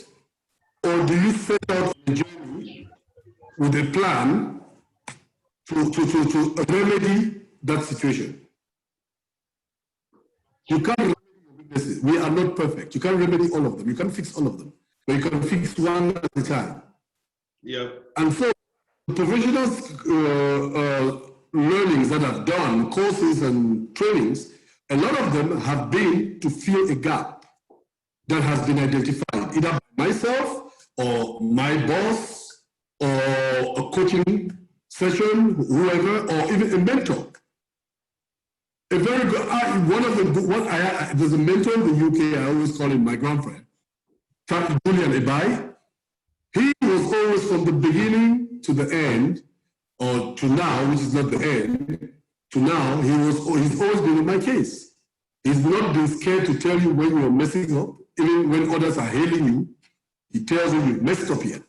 Or do you set out a journey with a plan to remedy that situation? You can't remedy your weaknesses. We are not perfect. You can't remedy all of them. You can't fix all of them. But you can fix one at a time. Yeah. And so professional learnings that I've done, courses and trainings, a lot of them have been to fill a gap that has been identified, either by myself or my boss or a coaching session, whoever, or even a mentor. A very good, there's a mentor in the UK, I always call him my grandfriend, Julian Ebai. He was always from the beginning to the end, or to now, which is not the end, to now, he's always been in my case. He's not been scared to tell you when you're messing up, even when others are hailing you. He tells you you've messed up here.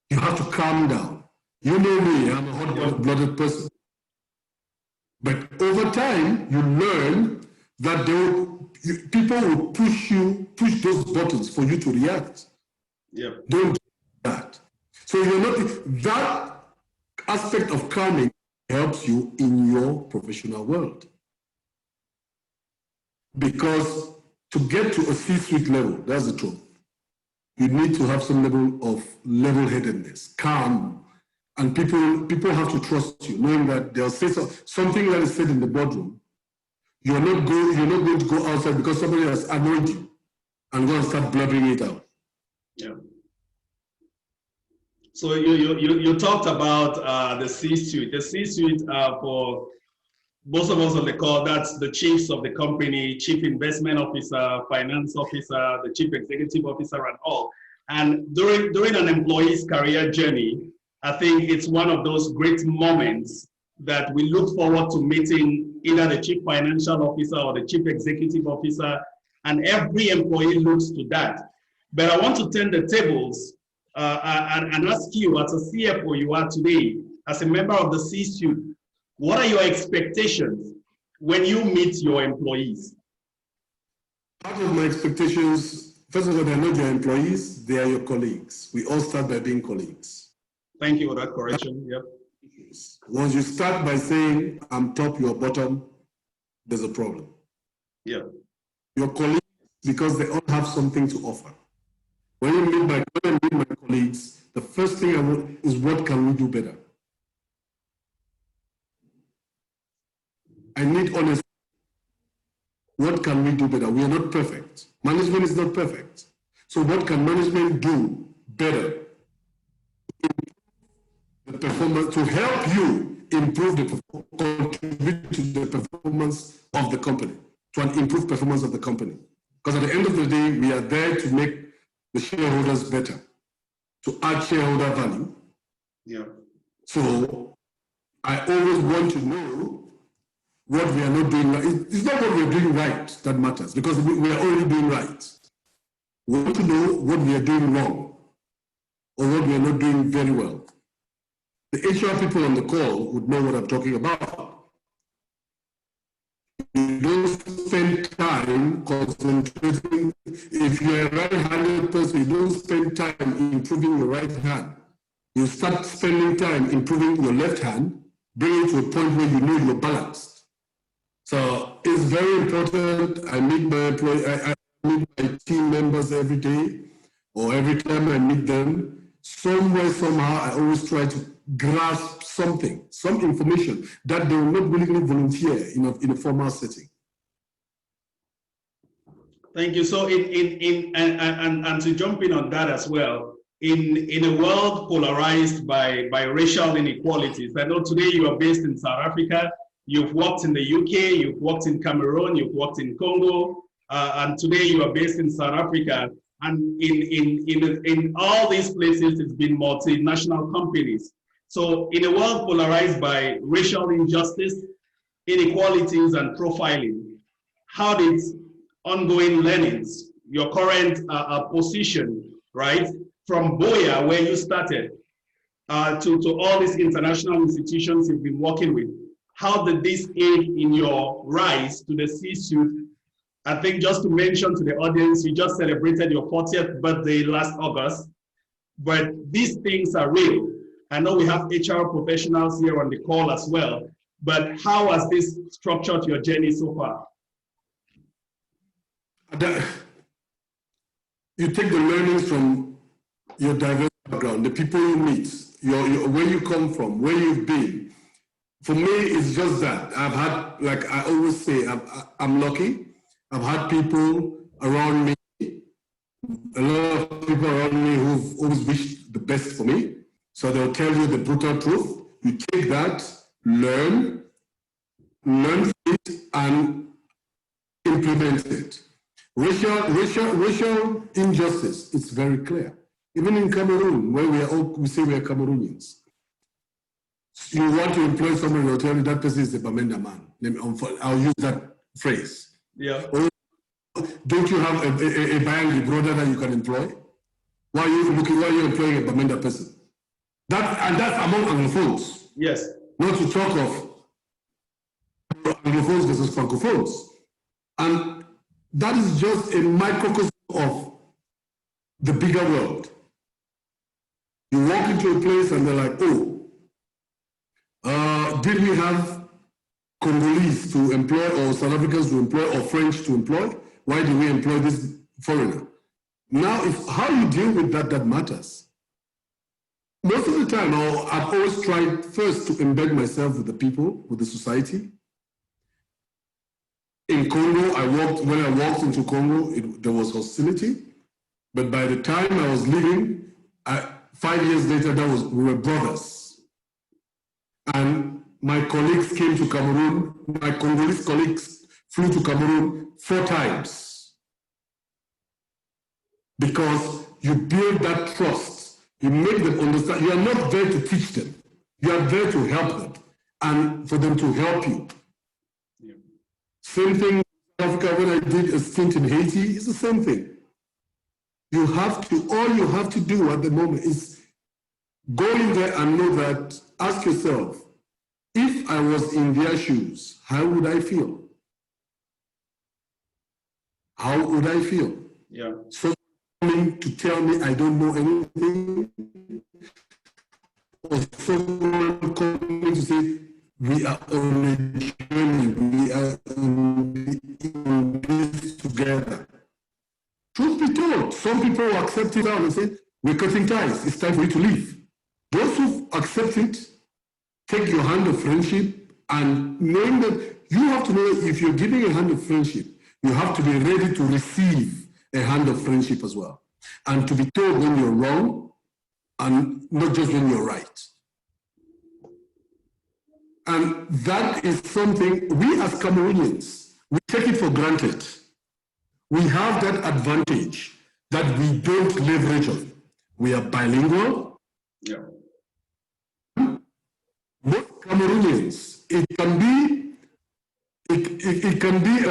You have to calm down. You know me, I'm a hot-blooded person. But over time, you learn that people will push those buttons for you to react. Yeah. Don't do that. So you're not, that aspect of calming helps you in your professional world. Because to get to a C-suite level, that's the truth, you need to have some level of level-headedness, calm, and people have to trust you, knowing that they'll say something that is said in the boardroom. You're not going to go outside because somebody has annoyed you and go and start blabbering it out. Yeah. So you talked about the C-suite. The C-suite for most of us on the call, that's the chiefs of the company, chief investment officer, finance officer, the chief executive officer, and all. And during an employee's career journey, I think it's one of those great moments that we look forward to meeting either the chief financial officer or the chief executive officer, and every employee looks to that. But I want to turn the tables and ask you, as a CFO you are today, as a member of the C-suite, what are your expectations when you meet your employees? Part of my expectations, first of all, they're not your employees, they are your colleagues. We all start by being colleagues. Thank you for that correction. Yep. Once you start by saying, I'm top, you're bottom, there's a problem. Yeah. Your colleagues, because they all have something to offer. When I meet my colleagues, the first thing I want is, what can we do better? I need honesty. What can we do better? We are not perfect. Management is not perfect. So what can management do better? The performance, to help you improve contribute to the performance of the company, to an improved performance of the company. Because at the end of the day, we are there to make the shareholders better, to add shareholder value. Yeah. So I always want to know what we are not doing right. It's not what we're doing right that matters, because we are already doing right. We want to know what we are doing wrong or what we are not doing very well. The HR people on the call would know what I'm talking about. You don't spend time concentrating. If you're a right-handed person, you don't spend time improving your right hand. You start spending time improving your left hand, bring it to a point where you know you're balanced. So it's very important. I meet I meet my team members every day, or every time I meet them. Somewhere, somehow, I always try to grasp something, some information that they will not willingly volunteer in a formal setting. Thank you. So and to jump in on that as well, in a world polarized by racial inequalities, I know today you are based in South Africa, you've worked in the UK, you've worked in Cameroon, you've worked in Congo, and today you are based in South Africa. And in all these places, it's been multinational companies. So in a world polarized by racial injustice, inequalities, and profiling, how did ongoing learnings, your current position, right, from Boya, where you started, to all these international institutions you've been working with, how did this aid in your rise to the C-suite? I think just to mention to the audience, you just celebrated your 40th birthday last August, but these things are real. I know we have HR professionals here on the call as well, but how has this structured your journey so far? You take the learnings from your diverse background, the people you meet, where you come from, where you've been. For me, it's just that. I've had, like I always say, I'm lucky. I've had people around me, a lot of people around me who've always wished the best for me. So they'll tell you the brutal truth. You take that, learn it, and implement it. Racial injustice, it's very clear. Even in Cameroon, where we say we are Cameroonians. You want to employ someone, they'll tell you that person is a Bamenda man. I'll use that phrase. Yeah. Or, don't you have a Bayangi brother that you can employ? Why are you employing a Bamenda person? That's among Anglophones. Yes. Not to talk of Anglophones versus Francophones. And that is just a microcosm of the bigger world. You walk into a place and they're like, did we have Congolese to employ, or South Africans to employ, or French to employ? Why do we employ this foreigner? Now, how you deal with that matters. Most of the time, I've always tried first to embed myself with the people, with the society. In Congo, when I walked into Congo, there was hostility. But by the time I was leaving, 5 years later, we were brothers. And my colleagues came to Cameroon. My Congolese colleagues flew to Cameroon 4 times. Because you build that trust. You make them understand. You are not there to teach them. You are there to help them and for them to help you. Yeah. Same thing in Africa when I did a stint in Haiti, it's the same thing. All you have to do at the moment is go in there and know that, ask yourself, if I was in their shoes, how would I feel? How would I feel? Yeah. So coming to tell me I don't know anything, or someone coming to say we are on a journey, we are in this together. Truth be told, some people will accept it and say, we're cutting ties, it's time for you to leave. Those who accept it, take your hand of friendship, and knowing that you have to know if you're giving a hand of friendship, you have to be ready to receive a hand of friendship as well. And to be told when you're wrong, and not just when you're right. And that is something we as Cameroonians, we take it for granted. We have that advantage that we don't leverage on. We are bilingual. Yeah. Most Cameroonians, it can be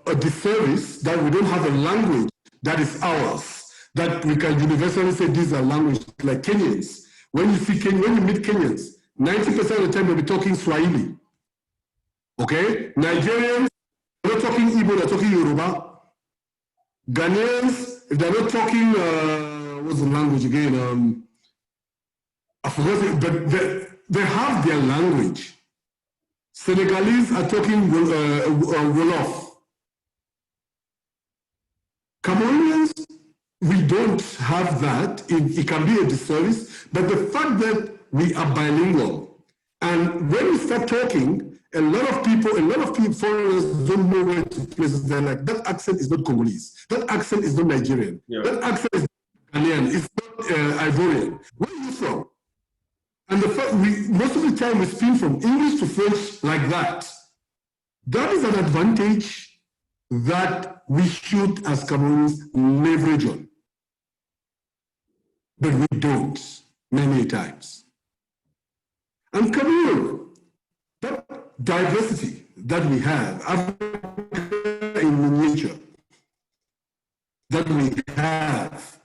a disservice that we don't have a language that is ours, that we can universally say these are languages like Kenyans. When you meet Kenyans, 90% of the time they'll be talking Swahili. Okay? Nigerians, they're not talking Igbo, they're talking Yoruba. Ghanaians, if they're not talking, what's the language again? I forgot it, but they have their language. Senegalese are talking Wolof. Cameroonians, we don't have that. It can be a disservice, but the fact that we are bilingual, and when we start talking, a lot of people, foreigners don't know where to place it. They're like, that accent is not Congolese. That accent is not Nigerian. Yeah. That accent is Ghanaian. It's not Ivorian. Where are you from? And the fact most of the time we speak from English to French like that. That is an advantage that we should, as Cameroonians, leverage on. But we don't, many times. And Cameroon, that diversity that we have, Africa in miniature, that we have,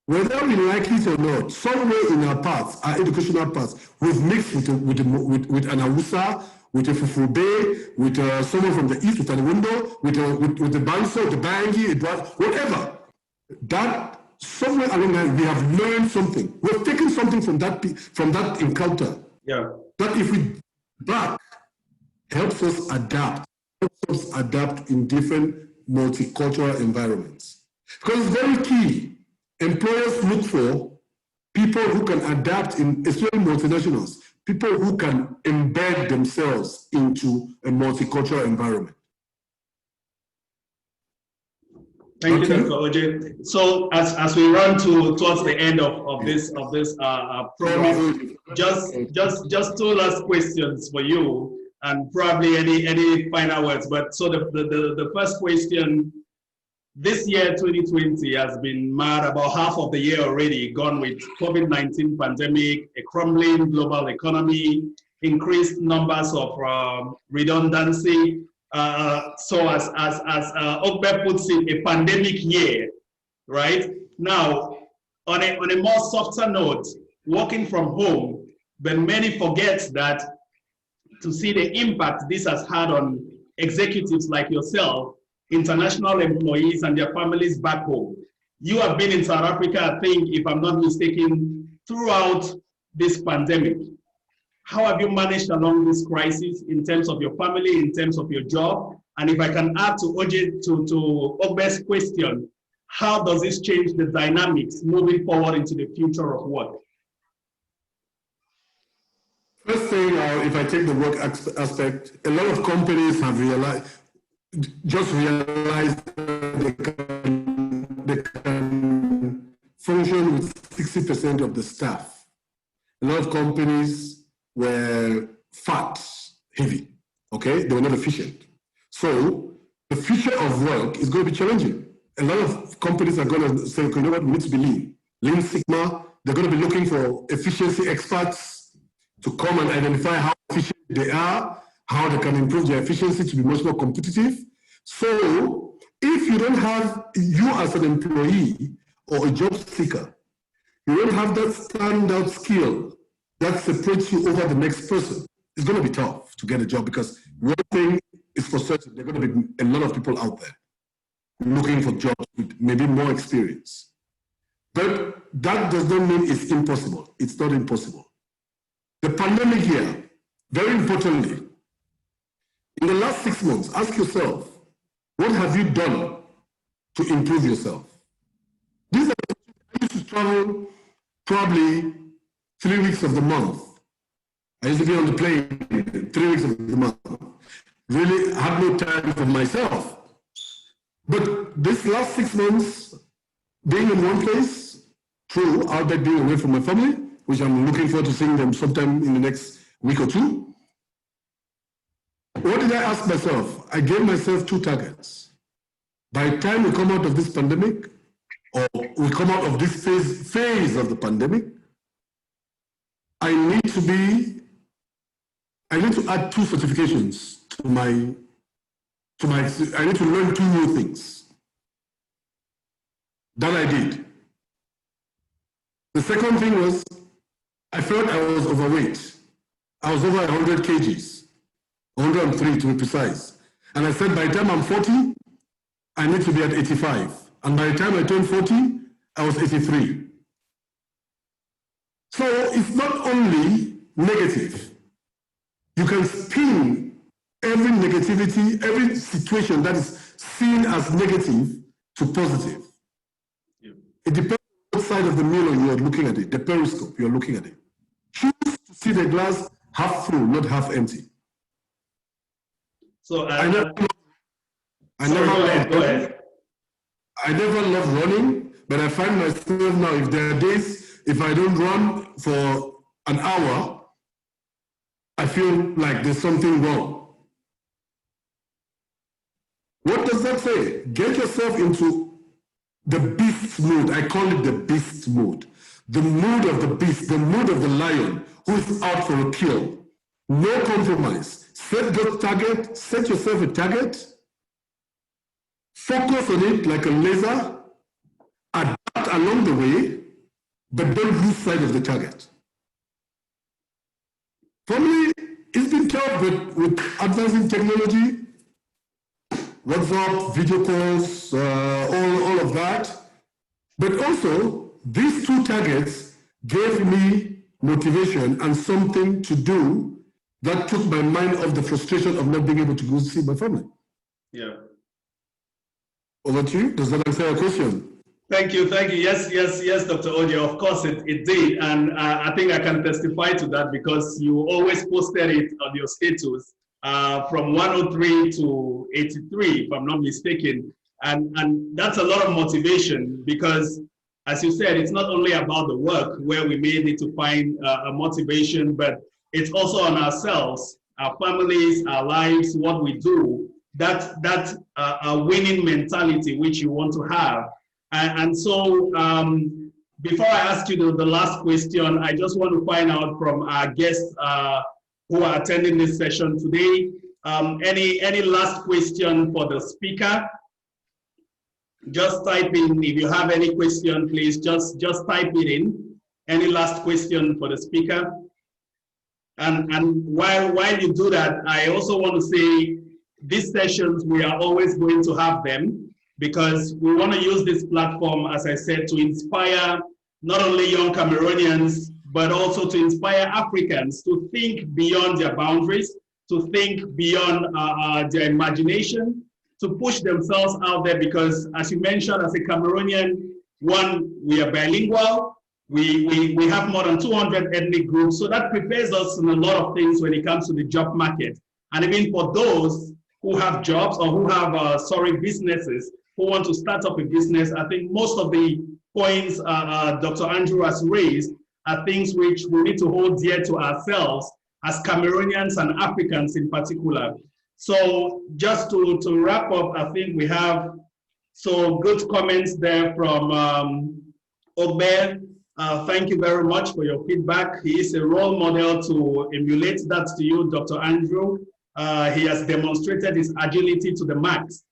whether we like it or not, somewhere in our paths, our educational paths, we've mixed with an Hausa, with a Fufube, with someone from the east, with a window, with the Banso, the Bangi, whatever. That somewhere along the line, we have learned something. We've taken something from that encounter. Yeah. That if we back, helps us adapt in different multicultural environments. Because it's very key. Employers look for people who can adapt, especially multinationals, people who can embed themselves into a multicultural environment. Thank you, Dr. Ojong. So as we run towards the end of this program, just two last questions for you, and probably any final words. But so the first question. This year, 2020, has been mad. About half of the year already gone with COVID-19 pandemic, a crumbling global economy, increased numbers of redundancy. So as Ogbe puts it, a pandemic year, right? Now, on a more softer note, working from home, but many forget that to see the impact this has had on executives like yourself, international employees and their families back home. You have been in South Africa, I think, if I'm not mistaken, throughout this pandemic. How have you managed along this crisis in terms of your family, in terms of your job? And if I can add to Ogbe's question, how does this change the dynamics moving forward into the future of work? First thing, if I take the work aspect, a lot of companies have realized they can function with 60% of the staff. A lot of companies were fat, heavy, okay? They were not efficient. So the future of work is going to be challenging. A lot of companies are going to say, okay, you know what, we need to be Lean Sigma. They're going to be looking for efficiency experts to come and identify how efficient they are, how they can improve their efficiency to be much more competitive. So if you don't have, you as an employee or a job seeker, you don't have that standout skill that separates you over the next person, it's going to be tough to get a job, because one thing is for certain, there are going to be a lot of people out there looking for jobs with maybe more experience. But that does not mean it's impossible. It's not impossible. The pandemic year, very importantly, in the last 6 months, ask yourself, what have you done to improve yourself? I used to travel probably 3 weeks of the month. I used to be on the plane 3 weeks of the month. Really had no time for myself. But this last 6 months, being in one place, true, I'll be being away from my family, which I'm looking forward to seeing them sometime in the next week or two. What did I ask myself? I gave myself 2 targets. By the time we come out of this pandemic, or we come out of this phase of the pandemic, I need to add 2 certifications to my, I need to learn 2 new things. That I did. The second thing was, I felt I was overweight. I was over 100 kgs, 103 to be precise. And I said, by the time I'm 40, I need to be at 85. And by the time I turned 40, I was 83. So it's not only negative. You can spin every negativity, every situation that is seen as negative to positive. Yeah. It depends on what side of the mirror you are looking at it, the periscope you're looking at it. Choose to see the glass half full, not half empty. So I never loved running, but I find myself now, if there are days, if I don't run for an hour, I feel like there's something wrong. What does that say? Get yourself into the beast mood. I call it the beast mood. The mood of the beast, the mood of the lion who is out for a kill. No compromise. Set your target, set yourself a target, focus on it like a laser, adapt along the way, but don't lose sight of the target. For me, it's been tough with advancing technology, WhatsApp, video calls, all of that. But also, these two targets gave me motivation and something to do that took my mind off the frustration of not being able to go see my family. Yeah. Over to you. Does that answer your question? Thank you. Yes, Dr. Ojong. Of course, it did. And I think I can testify to that because you always posted it on your status from 103 to 83, if I'm not mistaken. And that's a lot of motivation because, as you said, it's not only about the work where we may need to find a motivation, but it's also on ourselves, our families, our lives, what we do, that winning mentality which you want to have. And so before I ask you the last question, I just want to find out from our guests who are attending this session today, any last question for the speaker? Just type in, if you have any question, please just type it in. Any last question for the speaker? And while you do that, I also want to say these sessions, we are always going to have them because we want to use this platform, as I said, to inspire not only young Cameroonians, but also to inspire Africans to think beyond their boundaries, to think beyond their imagination, to push themselves out there because, as you mentioned, as a Cameroonian, one, we are bilingual, we have more than 200 ethnic groups, so that prepares us in a lot of things when it comes to the job market. And even for those who have jobs or who have, businesses, who want to start up a business, I think most of the points Dr. Andrew has raised are things which we need to hold dear to ourselves as Cameroonians and Africans in particular. So just to wrap up, I think we have so good comments there from Ogbe. Thank you very much for your feedback. He is a role model to emulate. That's to you, Dr. Andrew. He has demonstrated his agility to the max.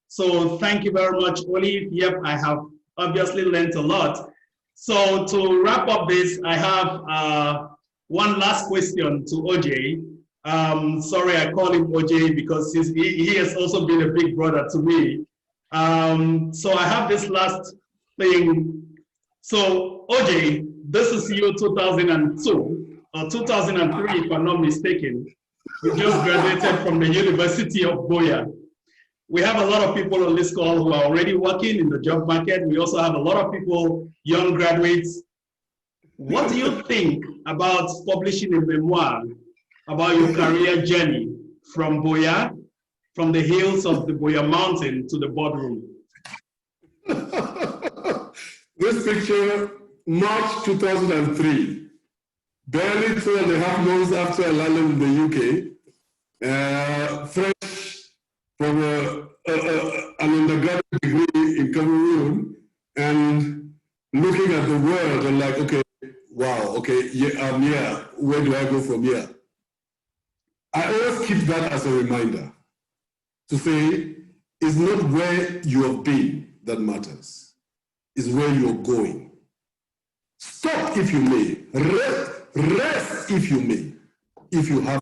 So thank you very much, Olive. Yep, I have obviously learned a lot. So to wrap up this, I have one last question to OJ. Sorry, I call him OJ because he has also been a big brother to me. So I have this last thing. So OJ, this is you 2002 or 2003, if I'm not mistaken. You just graduated from the University of Boya. We have a lot of people on this call who are already working in the job market. We also have a lot of people, young graduates. What do you think about publishing a memoir about your career journey from Boya, from the hills of the Boya Mountain to the boardroom? This picture, March 2003, barely 2.5 months after I landed in the UK, fresh from an undergraduate degree in Cameroon, and looking at the world and like, okay, wow, okay, yeah, I'm here. Where do I go from here? I always keep that as a reminder to say, it's not where you have been that matters. It's where you're going. Stop if you may. Rest if you may. If you have.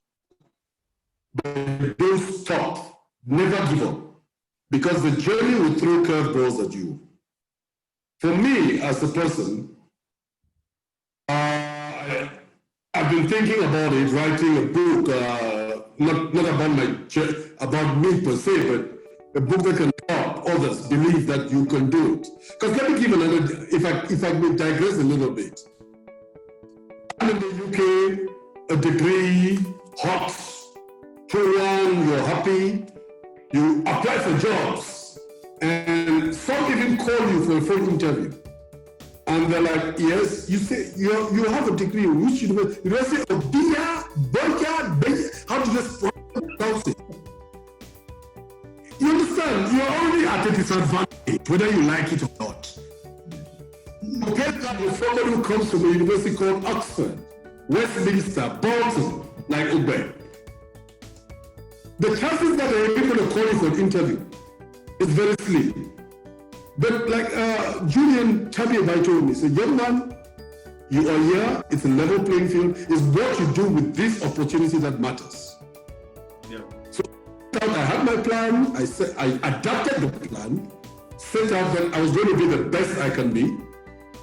But don't stop. Never give up. because the journey will throw curveballs at you. For me, as a person, I've been thinking about it, writing a book, not about me per se, but a book that can help others believe that you can do it. Because let me give another, if I may digress a little bit. I'm in the UK, a degree, hot, warm, you're happy, you apply for jobs, and some even call you for a phone interview. And they're like, yes, you say you have a degree in which university? University of Bia, how do you pronounce it? You understand? You're already at a disadvantage, whether you like it or not. You get that with somebody who comes from a university called Oxford, Westminster, Bolton, like Ojong. The chances that they're able to call you for an interview is very slim. But like Julian Tabiabai told me, he said, young man, you are here, it's a level playing field, it's what you do with this opportunity that matters. Yeah. So I had my plan, I adapted the plan, set out that I was going to be the best I can be,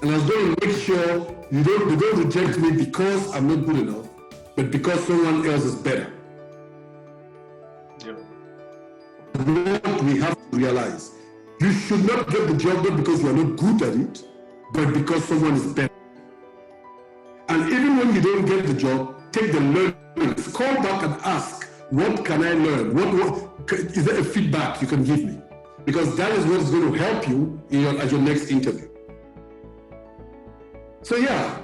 and I was going to make sure you don't reject me because I'm not good enough, but because someone else is better. Yeah. What we have to realize, you should not get the job not because you are not good at it, but because someone is better. And even when you don't get the job, take the learnings, call back and ask, what can I learn? What is there a feedback you can give me? Because that is what is going to help you at your next interview. So yeah,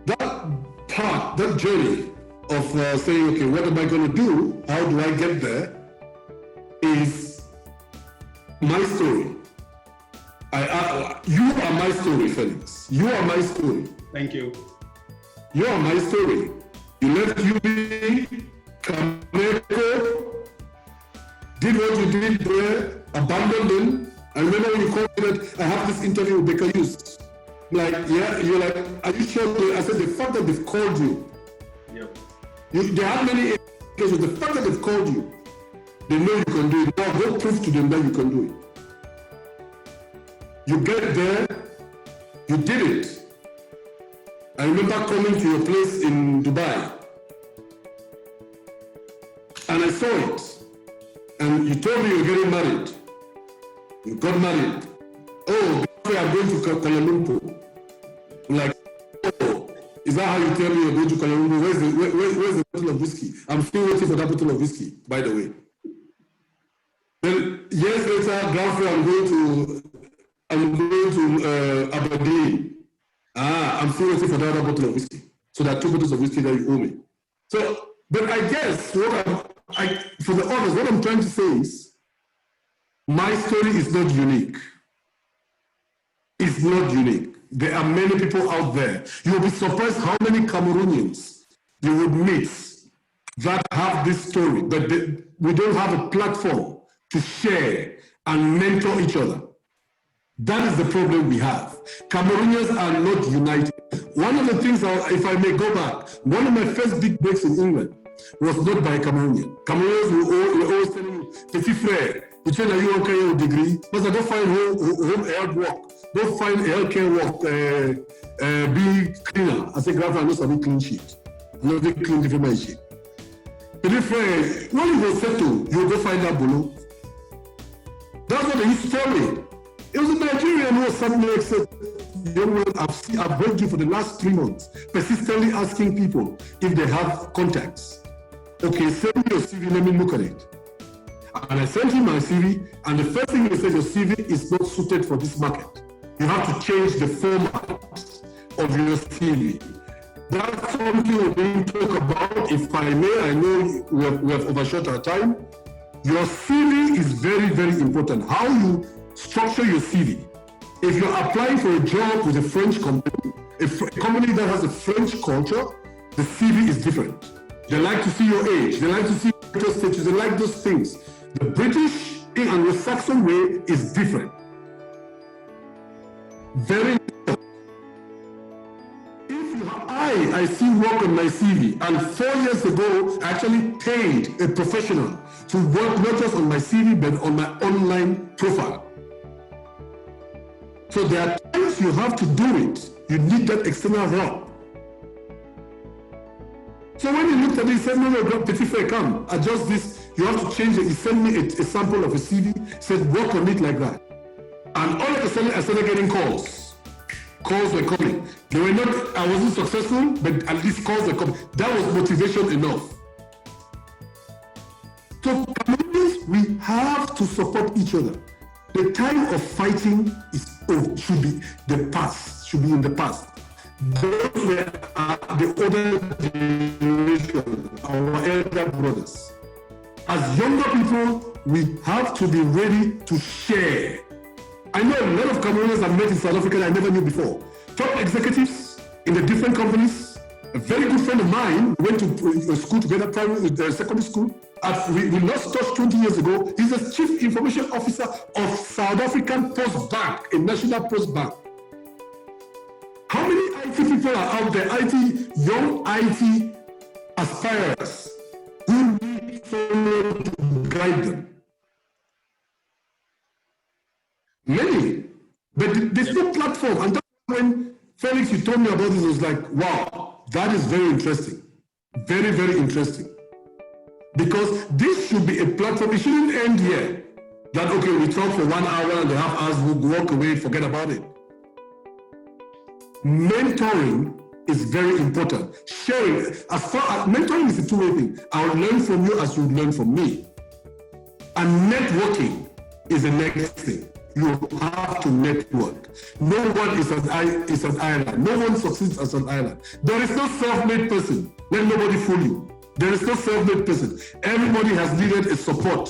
that journey of saying, okay, what am I going to do? How do I get there? Is my story. You are my story, Felix. You are my story. Thank you. You are my story. You left UB, Kameko, did what you did there, abandoned them. I remember when you called me that I have this interview with Baker Hughes. Like, yeah, you're like, are you sure? I said, the fact that they've called you. Yep. They have many cases. The fact that they've called you, they know you can do it. Now go prove to them that you can do it. You get there, you did it. I remember coming to your place in Dubai, and I saw it. And you told me you're getting married. You got married. Oh, we are going to Kuala Lumpur. I'm like, oh, is that how you tell me you're going to Kuala Lumpur? Where's the bottle of whiskey? I'm still waiting for that bottle of whiskey, by the way. Then years later, grandfather, I'm going to Aberdeen. I'm still waiting for the other bottle of whiskey. So there are 2 bottles of whiskey that you owe me. So, but I guess for the others, what I'm trying to say is, my story is not unique. It's not unique. There are many people out there. You'll be surprised how many Cameroonians you would meet that have this story, but we don't have a platform to share and mentor each other. That is the problem we have. Cameroonians are not united. One of the things, if I may go back, one of my first big breaks in England was not by a Cameroonian. Cameroonians were always telling me, petit frère, you tell you okay your degree, but I don't find home health work, don't find healthcare work, be cleaner. I say, grandpa, I know some clean sheet. I'm not very clean for my sheet. Petit frère, when you go settle, you go find that below. That's what they used to tell me. It was a Nigerian who was suddenly said, young man, I've worked you for the last 3 months, persistently asking people if they have contacts. Okay, send me your CV, let me look at it. And I sent him my CV, and the first thing he said, your CV is not suited for this market. You have to change the format of your CV. That's something we're going to talk about. If I may, I know we have overshot our time. Your CV is very, very important. How you structure your CV. If you're applying for a job with a French company, a company that has a French culture, the CV is different. They like to see your age. They like to see your status. They like those things. The British and the Saxon way is different. Very important. Today, I see work on my CV, and 4 years ago, I actually paid a professional to work not just on my CV, but on my online profile. So there are times you have to do it. You need that external help. So when he looked at it, he said, no, Petit Frere, come, adjust this. You have to change it. He sent me a sample of a CV, said, work on it like that. And all of a sudden, I started getting calls. Calls were coming. They were not, I wasn't successful, but at least calls were coming. That was motivation enough. So Cameroonians, we have to support each other. The time of fighting is over, should be the past, should be in the past. Those were the older generation, our elder brothers. As younger people, we have to be ready to share. I know a lot of Cameroonians I've met in South Africa that I never knew before. Top executives in the different companies. A very good friend of mine went to school together, secondary school. We lost touch 20 years ago. He's the Chief Information Officer of South African Post Bank, a national post bank. How many IT people are out there, young IT aspirers, who need someone to guide them? Many, but there's no platform. And that's when Felix, you told me about this, I was like, wow, that is very interesting. Very, very interesting. Because this should be a platform. It shouldn't end here. That, okay, we talk for 1 hour and a half hours, we'll walk away, forget about it. Mentoring is very important. Sharing, mentoring is a two-way thing. I'll learn from you as you learn from me. And networking is the next thing. You have to network. No one is an island. No one succeeds as an island. There is no self-made person. Let nobody fool you. There is no self-made person. Everybody has needed a support.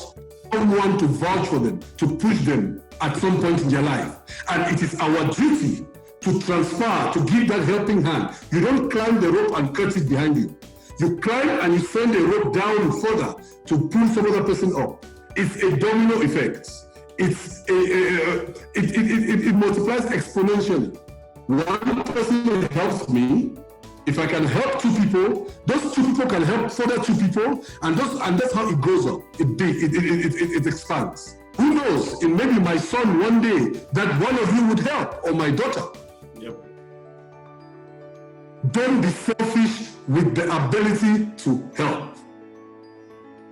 Someone to vouch for them, to push them at some point in their life. And it is our duty to transfer, to give that helping hand. You don't climb the rope and cut it behind you. You climb and you send the rope down further to pull some other person up. It's a domino effect. It multiplies exponentially. One person helps me. If I can help two people, those two people can help further two people, and that's how it grows up. It expands. Who knows? It may be my son one day that one of you would help, or my daughter. Yep. Don't be selfish with the ability to help.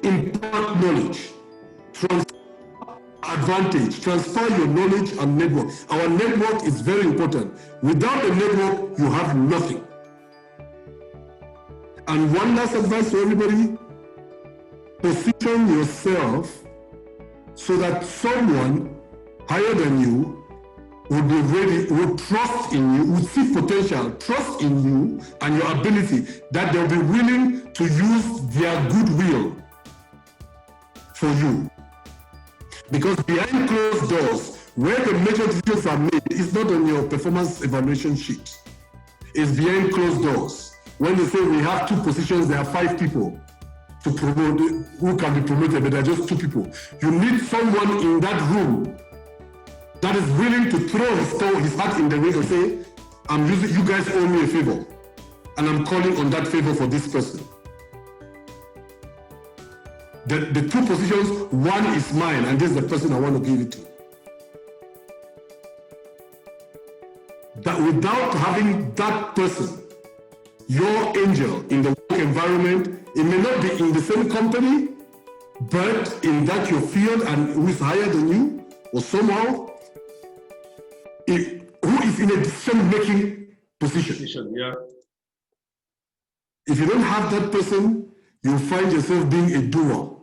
Impart knowledge. Advantage. Transfer your knowledge and network. Our network is very important. Without the network, you have nothing. And one last advice to everybody, position yourself so that someone higher than you would be ready, would trust in you, would see potential, trust in you and your ability, that they'll be willing to use their goodwill for you. Because behind closed doors, where the major decisions are made, is not on your performance evaluation sheet. It's behind closed doors. When they say we have two positions, there are 5 people to promote, who can be promoted, but there are just 2 people. You need someone in that room that is willing to throw his hat in the ring and say, you guys owe me a favor, and I'm calling on that favor for this person. The 2 positions, one is mine, and this is the person I want to give it to. That without having that person, your angel in the work environment, it may not be in the same company, but in that your field and who is higher than you, or somehow, who is in a decision-making position. Yeah. If you don't have that person, you find yourself being a doer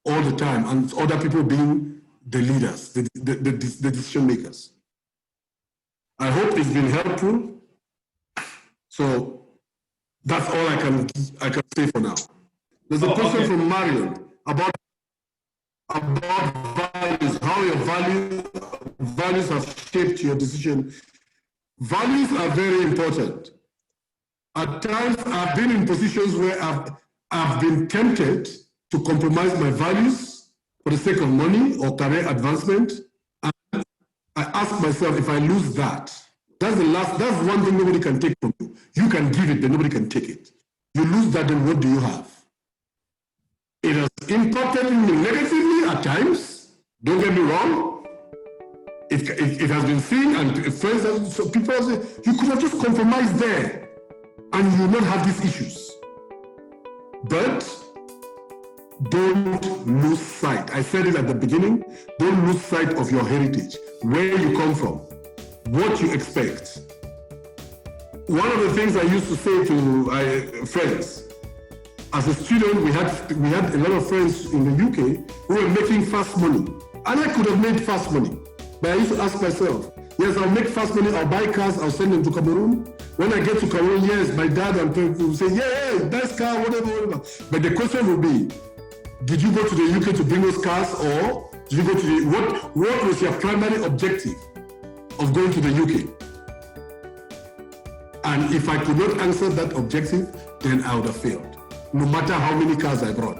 all the time, and other people being the leaders, the decision makers. I hope it's been helpful. So that's all I can say for now. There's a question from Marion about values, how your values have shaped your decision. Values are very important. At times, I've been in positions where I've been tempted to compromise my values for the sake of money or career advancement. And I ask myself, if I lose that, That's one thing nobody can take from you. You can give it, but nobody can take it. You lose that, then what do you have? It has impacted me negatively at times. Don't get me wrong. It has been seen, and friends, so people say, you could have just compromised there, and you will not have these issues. But don't lose sight. I said it at the beginning. Don't lose sight of your heritage, where you come from, what you expect. One of the things I used to say to friends, as a student, we had a lot of friends in the UK who were making fast money, and I could have made fast money, but I used to ask myself, yes, I'll make fast money, I'll buy cars, I'll send them to Cameroon. When I get to Cameroon, yes, my dad and parents will say, yeah, nice car, whatever. But the question will be, did you go to the UK to bring those cars, or did you go to the, what was your primary objective of going to the UK? And if I could not answer that objective, then I would have failed, no matter how many cars I brought.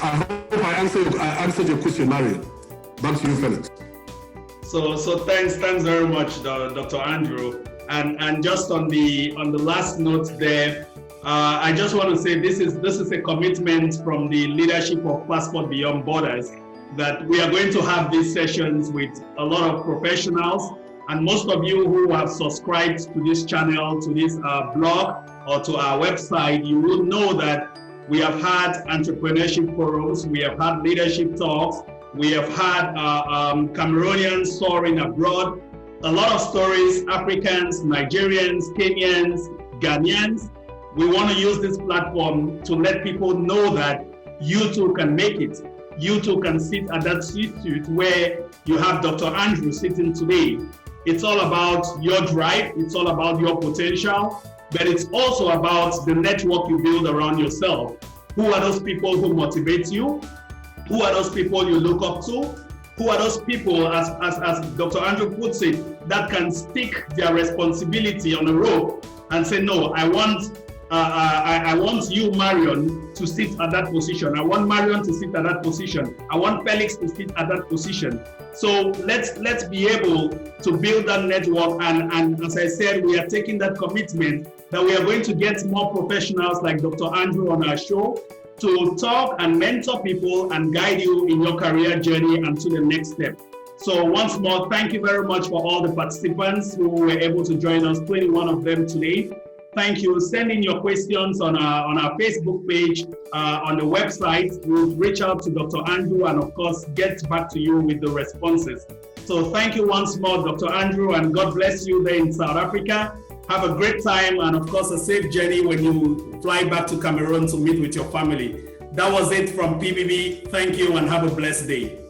I hope I answered your question, Marion. Back to you, Felix. So thanks very much, Dr. Andrew. And just on the last note there, I just want to say this is a commitment from the leadership of Passport Beyond Borders that we are going to have these sessions with a lot of professionals. And most of you who have subscribed to this channel, to this blog, or to our website, you will know that we have had entrepreneurship forums, we have had leadership talks, we have had Cameroonians soaring abroad, a lot of stories, Africans, Nigerians, Kenyans, Ghanaians. We want to use this platform to let people know that you too can make it. You too can sit at that seat where you have Dr. Andrew sitting today. It's all about your drive, it's all about your potential, but it's also about the network you build around yourself. Who are those people who motivate you? Who are those people you look up to? Who are those people, as Dr. Andrew puts it, that can stick their responsibility on a rope and say, no, I want you, Marion, to sit at that position. I want Marion to sit at that position. I want Felix to sit at that position. So let's be able to build that network. And as I said, we are taking that commitment that we are going to get more professionals like Dr. Andrew on our show to talk and mentor people and guide you in your career journey and to the next step. So once more, thank you very much for all the participants who were able to join us, 21 of them today. Thank you. Send in your questions on our Facebook page, on the website. We'll reach out to Dr. Andrew and of course, get back to you with the responses. So thank you once more, Dr. Andrew, and God bless you there in South Africa. Have a great time and of course, a safe journey when you fly back to Cameroon to meet with your family. That was it from PBB. Thank you and have a blessed day.